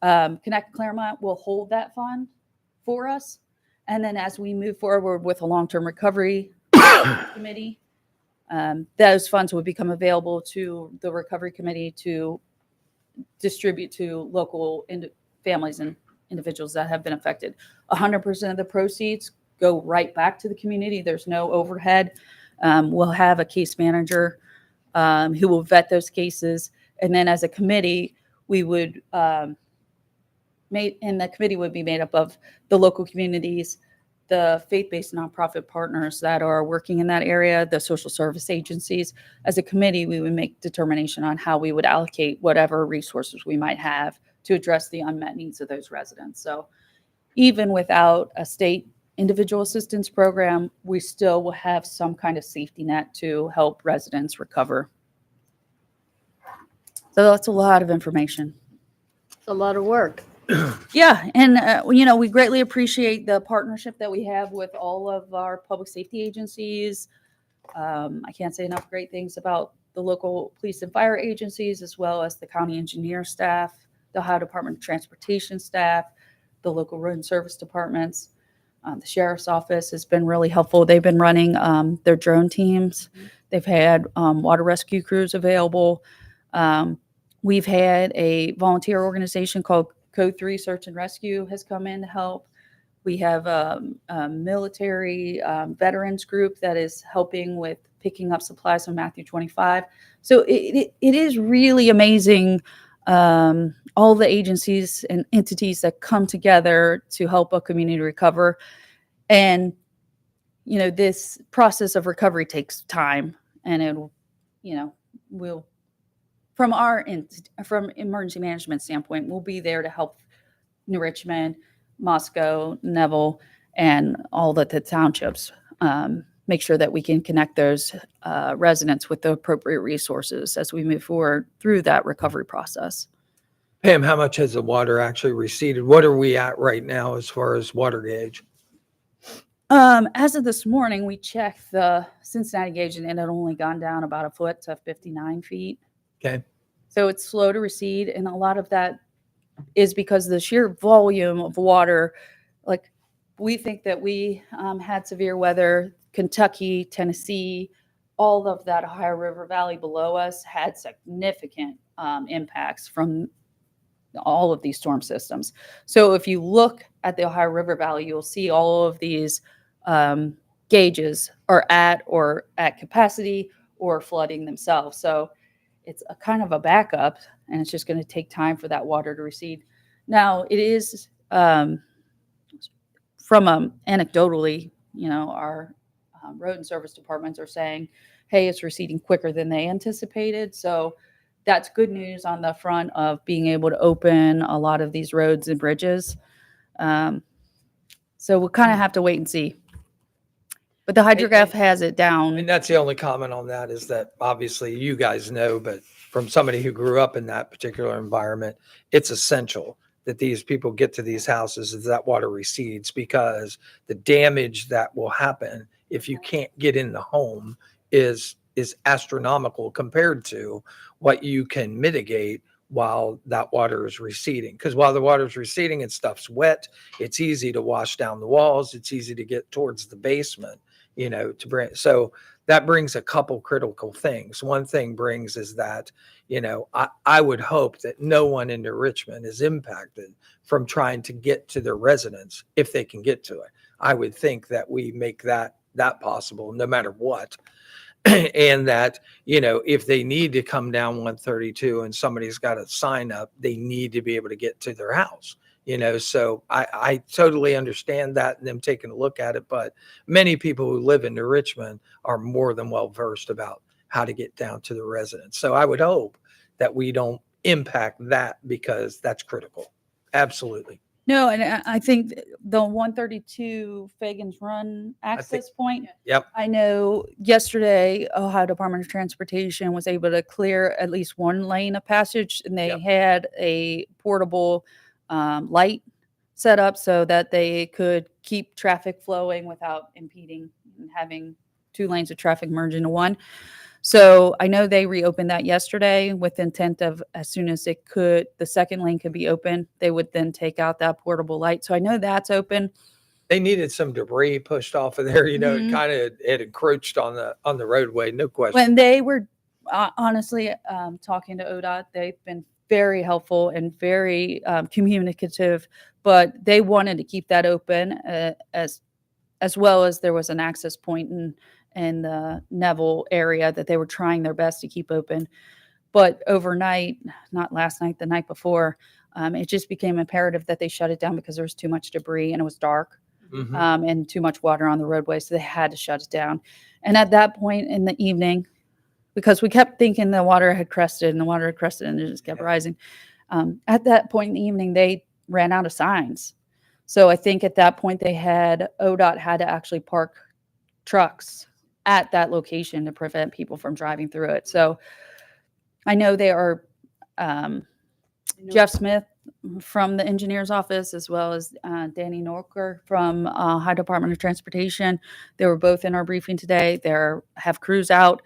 Connect Clermont will hold that fund for us, and then as we move forward with a long-term recovery committee, those funds would become available to the recovery committee to distribute to local families and individuals that have been affected. 100% of the proceeds go right back to the community. There's no overhead. We'll have a case manager who will vet those cases. And then as a committee, we would and the committee would be made up of the local communities, the faith-based nonprofit partners that are working in that area, the social service agencies. As a committee, we would make determination on how we would allocate whatever resources we might have to address the unmet needs of those residents. So even without a state individual assistance program, we still will have some kind of safety net to help residents recover. So that's a lot of information. It's a lot of work. Yeah, and we greatly appreciate the partnership that we have with all of our public safety agencies. I can't say enough great things about the local police and fire agencies, as well as the county engineer staff, the Ohio Department of Transportation staff, the local road and service departments. The sheriff's office has been really helpful. They've been running their drone teams. They've had water rescue crews available. We've had a volunteer organization called Code 3 Search and Rescue has come in to help. We have a military veterans group that is helping with picking up supplies from Matthew 25. So it is really amazing, all the agencies and entities that come together to help a community recover. And, you know, this process of recovery takes time, and it'll, you know, we'll, from from emergency management standpoint, we'll be there to help New Richmond, Moscow, Neville, and all the townships make sure that we can connect those residents with the appropriate resources as we move forward through that recovery process. Pam, how much has the water actually receded? What are we at right now as far as water gauge? As of this morning, we checked the Cincinnati gauge, and it had only gone down about a foot to 59 feet. Okay. So it's slow to recede, and a lot of that is because the sheer volume of water. Like, we think that we had severe weather. Kentucky, Tennessee, all of that Ohio River Valley below us had significant impacts from all of these storm systems. So if you look at the Ohio River Valley, you'll see all of these gauges are at capacity or flooding themselves. So it's a kind of a backup, and it's just going to take time for that water to recede. Now, it is from anecdotally, you know, our road and service departments are saying, hey, it's receding quicker than they anticipated. So that's good news on the front of being able to open a lot of these roads and bridges. So we'll kind of have to wait and see. But the hydrograph has it down. And that's the only comment on that, is that obviously you guys know, but from somebody who grew up in that particular environment, it's essential that these people get to these houses as that water recedes, because the damage that will happen if you can't get in the home is astronomical compared to what you can mitigate while that water is receding. Because while the water is receding and stuff's wet, it's easy to wash down the walls. It's easy to get towards the basement, you know, to bring. So that brings a couple critical things. One thing brings is that, you know, I would hope that no one in New Richmond is impacted from trying to get to their residence if they can get to it. I would think that we make that possible no matter what. And that, you know, if they need to come down 132 and somebody's got a sign up, they need to be able to get to their house, you know. So I totally understand that and them taking a look at it. But many people who live in New Richmond are more than well versed about how to get down to the residents. So I would hope that we don't impact that, because that's critical. Absolutely. No, and I think the 132 Fagan's Run access point. Yep. I know yesterday, Ohio Department of Transportation was able to clear at least one lane of passage, and they had a portable light set up so that they could keep traffic flowing without impeding and having two lanes of traffic merge into one. So I know they reopened that yesterday with intent of, as soon as it could, the second lane could be open, they would then take out that portable light. So I know that's open. They needed some debris pushed off of there. You know, it kind of encroached on the roadway. No question. When they were honestly talking to ODOT, they've been very helpful and very communicative, but they wanted to keep that open as well as there was an access point in the Neville area that they were trying their best to keep open. But overnight, not last night, the night before, it just became imperative that they shut it down because there was too much debris and it was dark and too much water on the roadway. So they had to shut it down. And at that point in the evening, because we kept thinking the water had crested and it just kept rising. At that point in the evening, they ran out of signs. So I think at that point ODOT had to actually park trucks at that location to prevent people from driving through it. So I know they are Jeff Smith from the engineer's office, as well as Danny Norker from Ohio Department of Transportation. They were both in our briefing today. They have crews out.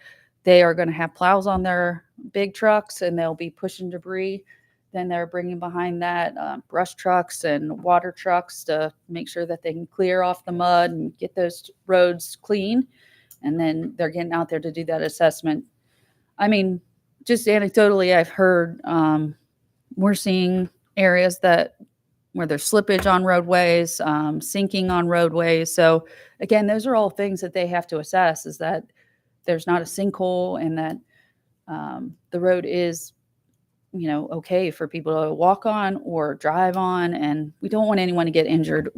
they are going to have plows on their big trucks and they'll be pushing debris. Then they're bringing behind that brush trucks and water trucks to make sure that they can clear off the mud and get those roads clean. And then they're getting out there to do that assessment. I mean, just anecdotally, I've heard we're seeing areas where there's slippage on roadways, sinking on roadways. So again, those are all things that they have to assess, is that there's not a sinkhole and that the road is, okay for people to walk on or drive on. And we don't want anyone to get injured.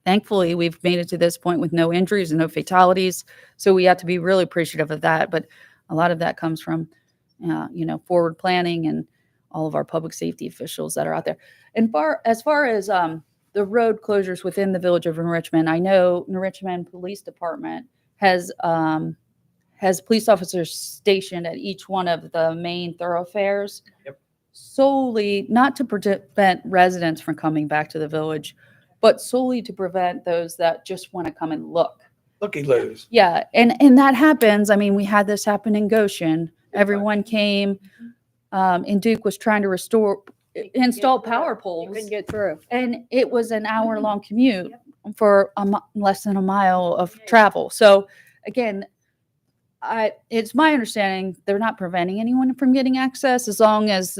Thankfully, we've made it to this point with no injuries and no fatalities. So we have to be really appreciative of that. But a lot of that comes from, forward planning and all of our public safety officials that are out there. And as far as the road closures within the village of New Richmond, I know New Richmond Police Department has police officers stationed at each one of the main thoroughfares, solely not to prevent residents from coming back to the village, but solely to prevent those that just want to come and look. Looky-loos. Yeah, and that happens. I mean, we had this happen in Goshen. Everyone came, and Duke was trying to install power poles. You couldn't get through. And it was an hour-long commute for less than a mile of travel. So again, it's my understanding they're not preventing anyone from getting access, as long as,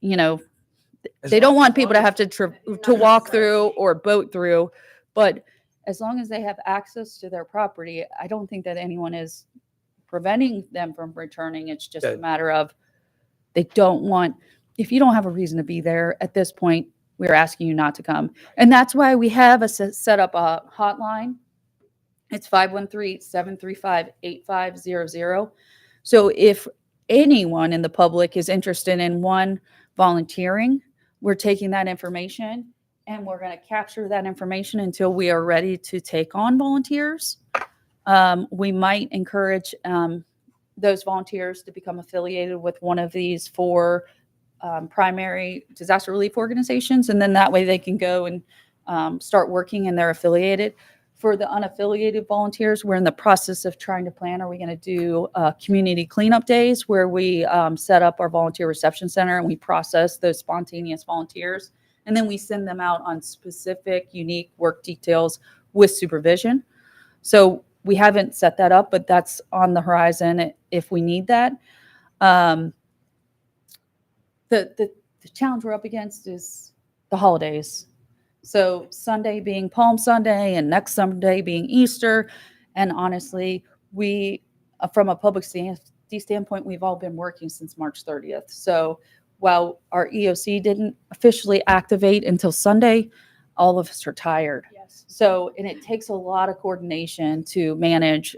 they don't want people to have to walk through or boat through. But as long as they have access to their property, I don't think that anyone is preventing them from returning. It's just a matter of they don't want, if you don't have a reason to be there at this point, we're asking you not to come. And that's why we have set up a hotline. It's 513-735-8500. So if anyone in the public is interested in volunteering, we're taking that information and we're going to capture that information until we are ready to take on volunteers. We might encourage those volunteers to become affiliated with one of these 4 primary disaster relief organizations. And then that way they can go and start working and they're affiliated. For the unaffiliated volunteers, we're in the process of trying to plan, are we going to do community cleanup days where we set up our volunteer reception center and we process those spontaneous volunteers. And then we send them out on specific, unique work details with supervision. So we haven't set that up, but that's on the horizon if we need that. The challenge we're up against is the holidays. So Sunday being Palm Sunday and next Sunday being Easter. And honestly, from a public safety standpoint, we've all been working since March 30th. So while our EOC didn't officially activate until Sunday, all of us are tired. Yes. So, and it takes a lot of coordination to manage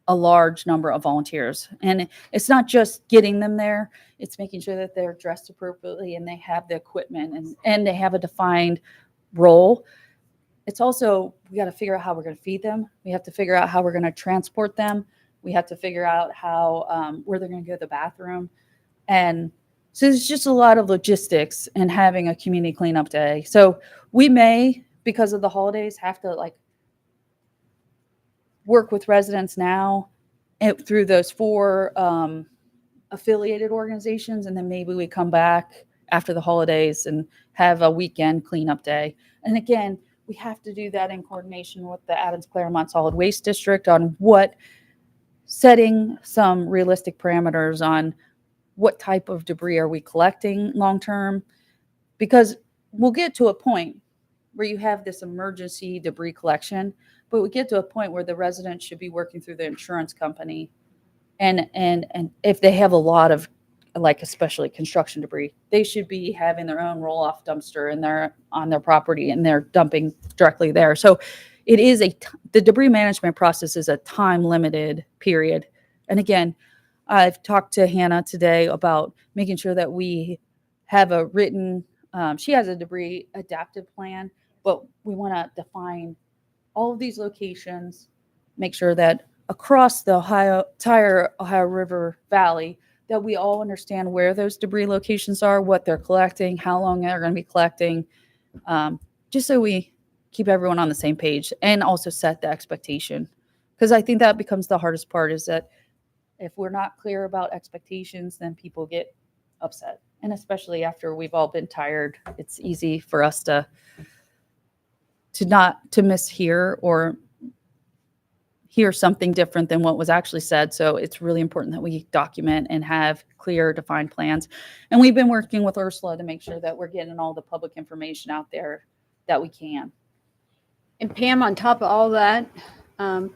a large number of volunteers. And it's not just getting them there, it's making sure that they're dressed appropriately and they have the equipment and they have a defined role. It's also, we got to figure out how we're going to feed them. We have to figure out how we're going to transport them. We have to figure out how, where they're going to go to the bathroom. And so there's just a lot of logistics in having a community cleanup day. So we may, because of the holidays, have to work with residents now through those 4 affiliated organizations. And then maybe we come back after the holidays and have a weekend cleanup day. And again, we have to do that in coordination with the Adams Clermont Solid Waste District on setting some realistic parameters on what type of debris are we collecting long-term, because we'll get to a point where you have this emergency debris collection, but we get to a point where the residents should be working through the insurance company. And if they have a lot of, especially construction debris, they should be having their own roll-off dumpster on their property and they're dumping directly there. So it is the debris management process is a time-limited period. And again, I've talked to Hannah today about making sure that we have a written, she has a debris adaptive plan, but we want to define all of these locations, make sure that across the entire Ohio River Valley, that we all understand where those debris locations are, what they're collecting, how long they're going to be collecting, just so we keep everyone on the same page and also set the expectation Because I think that becomes the hardest part, is that if we're not clear about expectations, then people get upset. And especially after we've all been tired, it's easy for us to mishear or hear something different than what was actually said. So it's really important that we document and have clear, defined plans. And we've been working with Ursula to make sure that we're getting all the public information out there that we can. And Pam, on top of all that,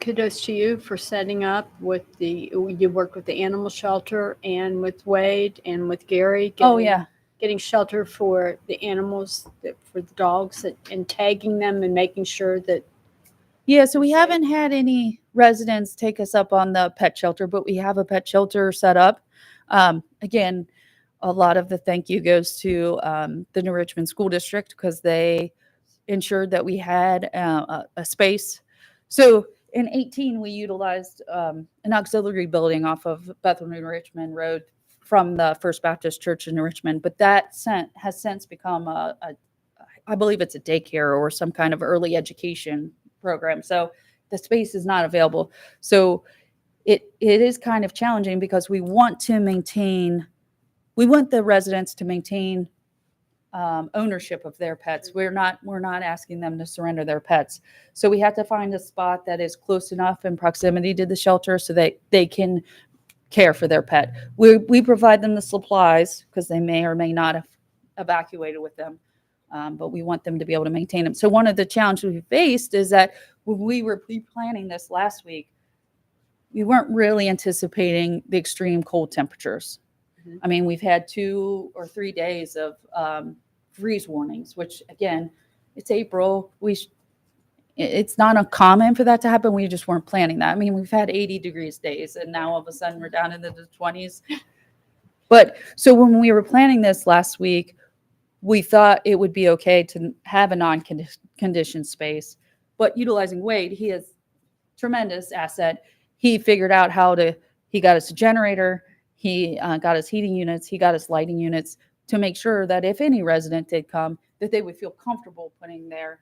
kudos to you for setting up with you worked with the animal shelter and with Wade and with Gary. Getting shelter for the animals, for the dogs, and tagging them and making sure that. Yeah, so we haven't had any residents take us up on the pet shelter, but we have a pet shelter set up. Again, a lot of the thank you goes to the New Richmond School District, because they ensured that we had a space. So in 2018, we utilized an auxiliary building off of Bethel New Richmond Road from the First Baptist Church in New Richmond, but that has since become I believe it's a daycare or some kind of early education program. So the space is not available. So it is kind of challenging, because we want the residents to maintain ownership of their pets. We're not asking them to surrender their pets. So we have to find a spot that is close enough in proximity to the shelter so that they can care for their pet. We provide them the supplies, because they may or may not have evacuated with them. But we want them to be able to maintain them. So one of the challenges we faced is that when we were pre-planning this last week, we weren't really anticipating the extreme cold temperatures. Mm-hmm. I mean, we've had 2 or 3 days of freeze warnings, which, again, it's April. It's not uncommon for that to happen. We just weren't planning that. I mean, we've had 80 degrees days, and now all of a sudden we're down into the 20s. But so when we were planning this last week, we thought it would be okay to have a non-conditioned space, but utilizing Wade, he is tremendous asset. He figured out he got us a generator, he got us heating units, he got us lighting units to make sure that if any resident did come, that they would feel comfortable putting their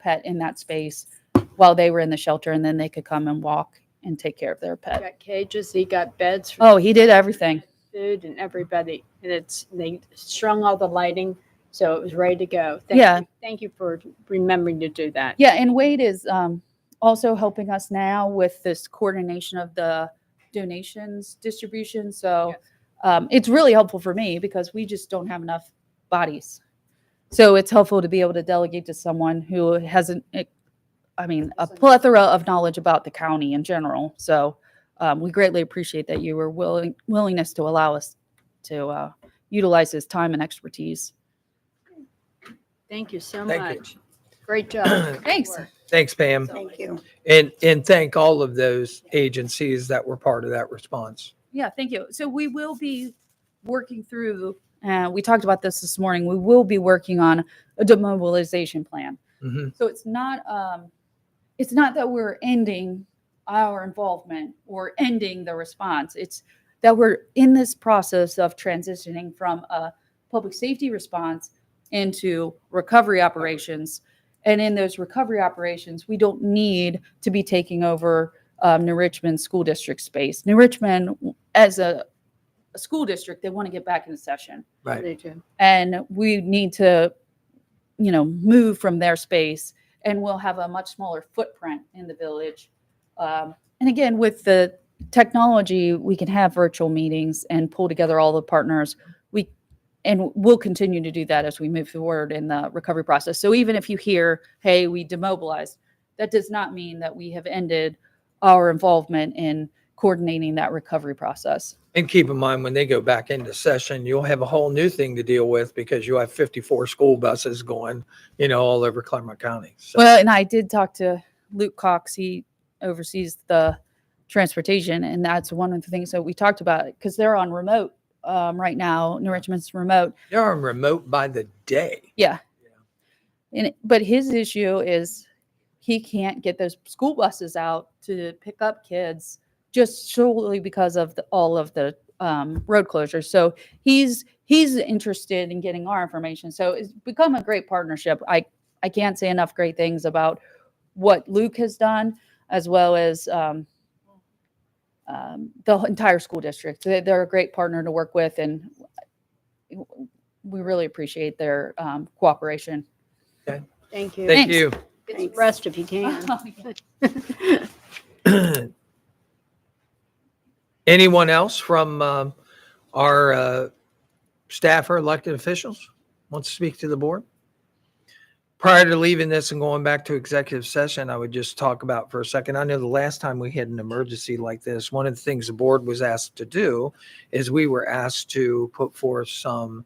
pet in that space while they were in the shelter, and then they could come and walk and take care of their He pet. got cages, he got beds. He did everything. Food and everybody, and they strung all the lighting, so it was ready to go. Thank you for remembering to do that. Yeah, and Wade is also helping us now with this coordination of the donations distribution. So it's really helpful for me, because we just don't have enough bodies. So it's helpful to be able to delegate to someone who has a plethora of knowledge about the county in general. So we greatly appreciate that you were willingness to allow us to utilize his time and expertise. Thank you so Thank you. much. Great job. Thanks. Thanks, Pam. Thank you. And thank all of those agencies that were part of that response. Yeah, thank you. So we will be working through, we talked about this morning, we will be working on a demobilization plan. Mm-hmm. So it's not that we're ending our involvement or ending the response. It's that we're in this process of transitioning from a public safety response into recovery operations. And in those recovery operations, we don't need to be taking over New Richmond School District space. New Richmond, as a school district, they want to get back into session. Right. They do. And we need to, move from their space, and we'll have a much smaller footprint in the village. And again, with the technology, we can have virtual meetings and pull together all the partners. And we'll continue to do that as we move forward in the recovery process. So even if you hear, hey, we demobilized, that does not mean that we have ended our involvement in coordinating that recovery process. And keep in mind, when they go back into session, you'll have a whole new thing to deal with, because you'll have 54 school buses going, all over Clermont County. So. Well, and I did talk to Luke Cox. He oversees the transportation, and that's one of the things that we talked about, because they're on remote right now. New Richmond's remote. They're on remote by the day. Yeah. But his issue is he can't get those school buses out to pick up kids just solely because of all of the road closures. So he's interested in getting our information. So it's become a great partnership. I can't say enough great things about what Luke has done. as well as the entire school district. They're a great partner to work with, and we really appreciate their cooperation. Thank you. Thank you. Get some rest if you can. Anyone else from our staff or elected officials wants to speak to the board? Prior to leaving this and going back to executive session, I would just talk about for a second. I know the last time we had an emergency like this, one of the things the board was asked to do is we were asked to put forth some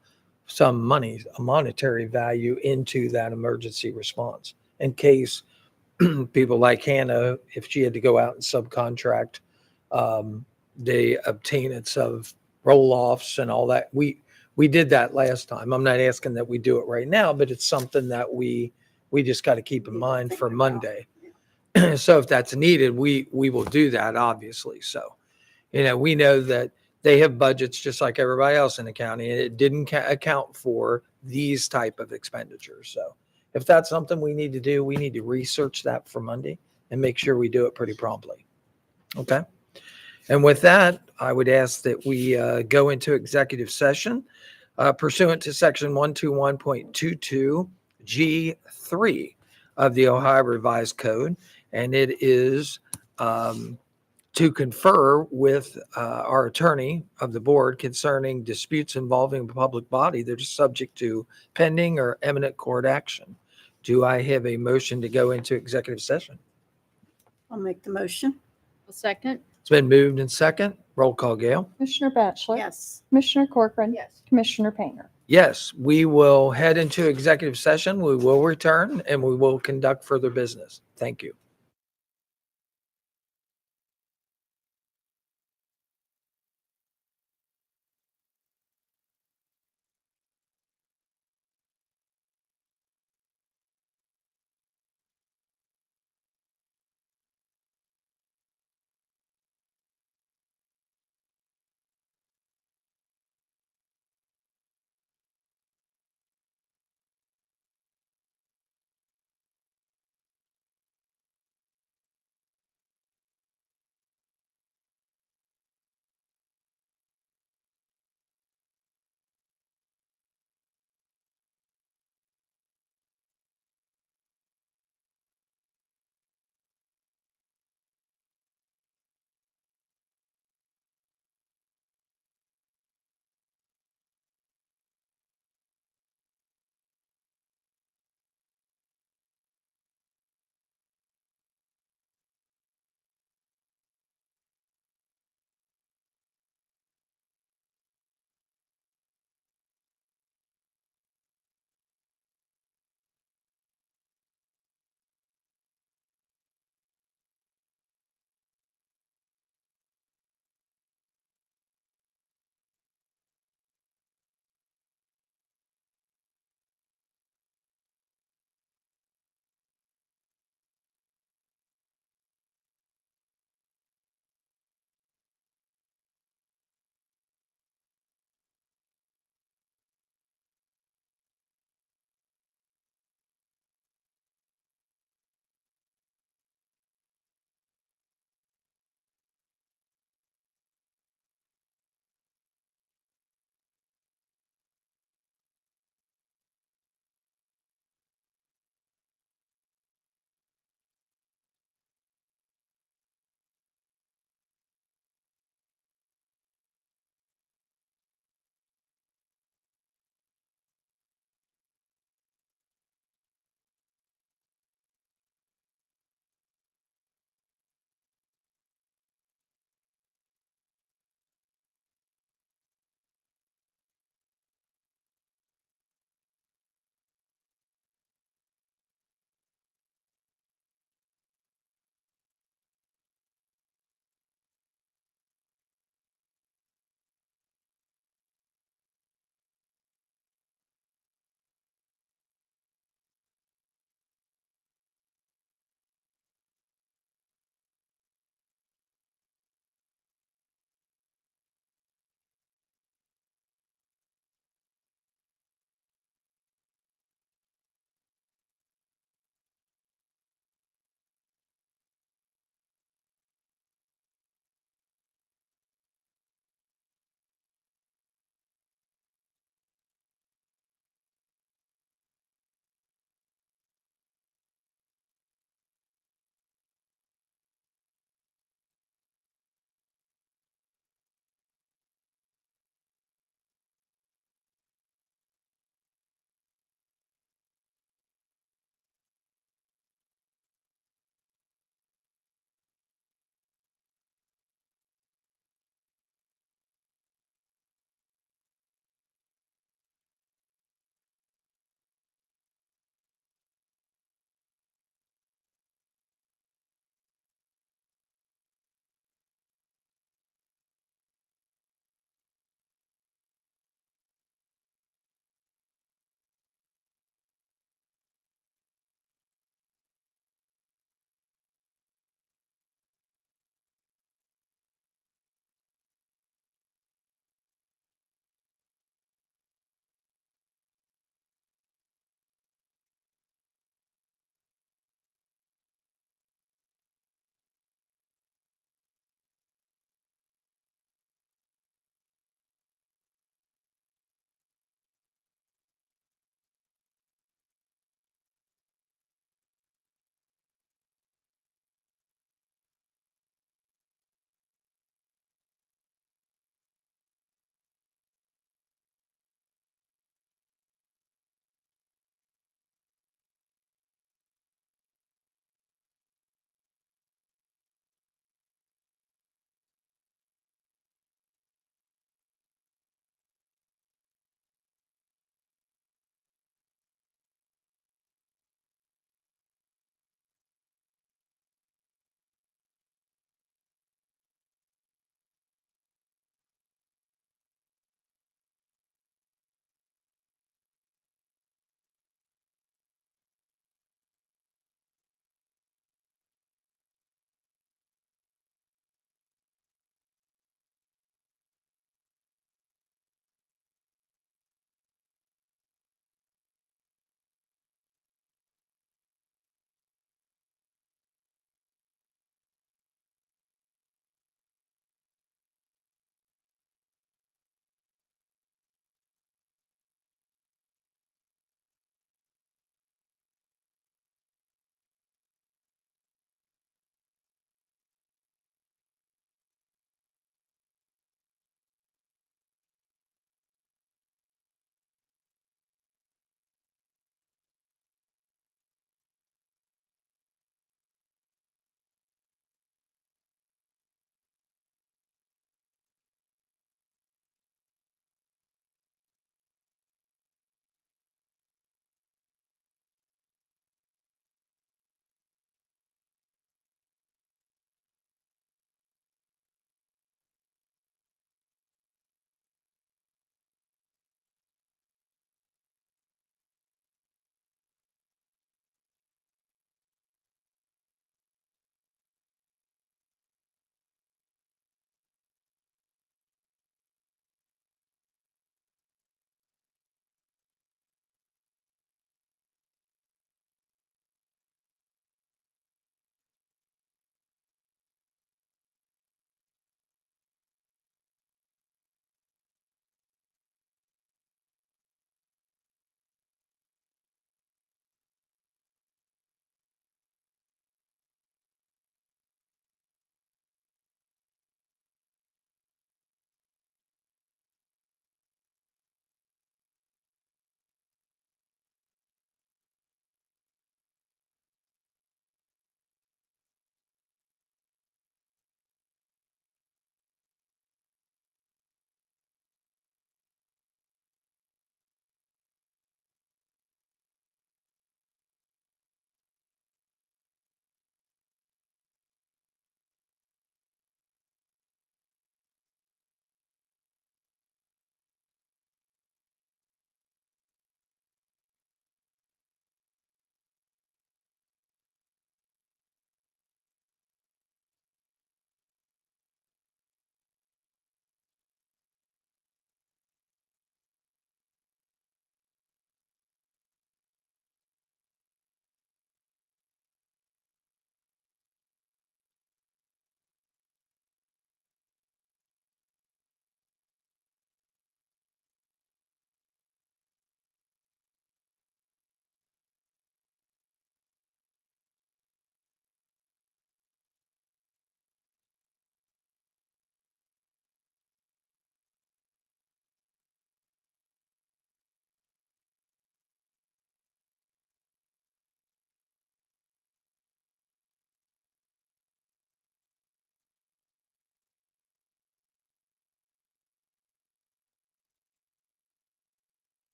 money, a monetary value into that emergency response in case people like Hannah, if she had to go out and subcontract, the obtainance of roll-offs and all that. We did that last time. I'm not asking that we do it right now, but it's something that we just got to keep in mind for Monday. So if that's needed, we will do that, obviously. So, we know that they have budgets just like everybody else in the county, and it didn't account for these type of expenditures. So if that's something we need to do, we need to research that for Monday and make sure we do it pretty promptly. Okay. And with that, I would ask that we go into executive session pursuant to section 121.22 G3 of the Ohio Revised Code. And it is to confer with our attorney of the board concerning disputes involving a public body that are subject to pending or imminent court action. Do I have a motion to go into executive session? I'll make the motion. A second? It's been moved and second. Roll call, Gail. Commissioner Batchelor? Yes. Commissioner Corcoran? Yes. Commissioner Painter? Yes, we will head into executive session. We will return and we will conduct further business. Thank you.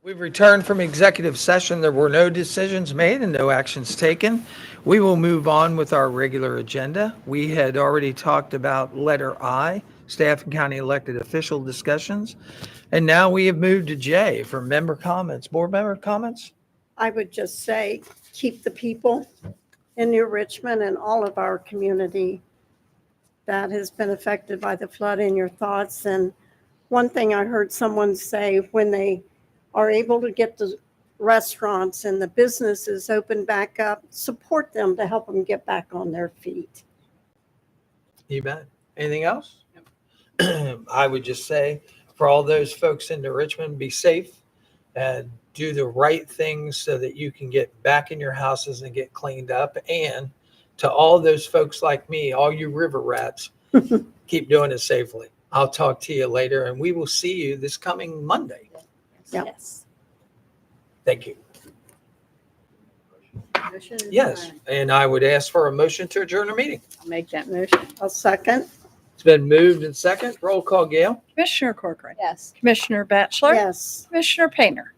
We've returned from executive session. There were no decisions made and no actions taken. We will move on with our regular agenda. We had already talked about letter I, staff and county elected official discussions. And now we have moved to J for member comments. Board member comments? I would just say, keep the people in New Richmond and all of our community that has been affected by the flood in your thoughts. And one thing I heard someone say, when they are able to get the restaurants and the businesses open back up, support them to help them get back on their feet. You bet. Anything else? I would just say, for all those folks in New Richmond, be safe and do the right things so that you can get back in your houses and get cleaned up. And to all those folks like me, all you river rats, keep doing it safely. I'll talk to you later, and we will see you this coming Monday. Yep. Yes. Thank you. Motion? Yes, and I would ask for a motion to adjourn the meeting. I'll make that motion. I'll second. It's been moved and second. Roll call, Gail. Commissioner Corcoran. Yes. Commissioner Batchelor. Yes. Commissioner Painter.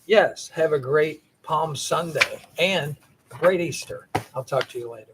Yes, have a great Palm Sunday and a great Easter. I'll talk to you later.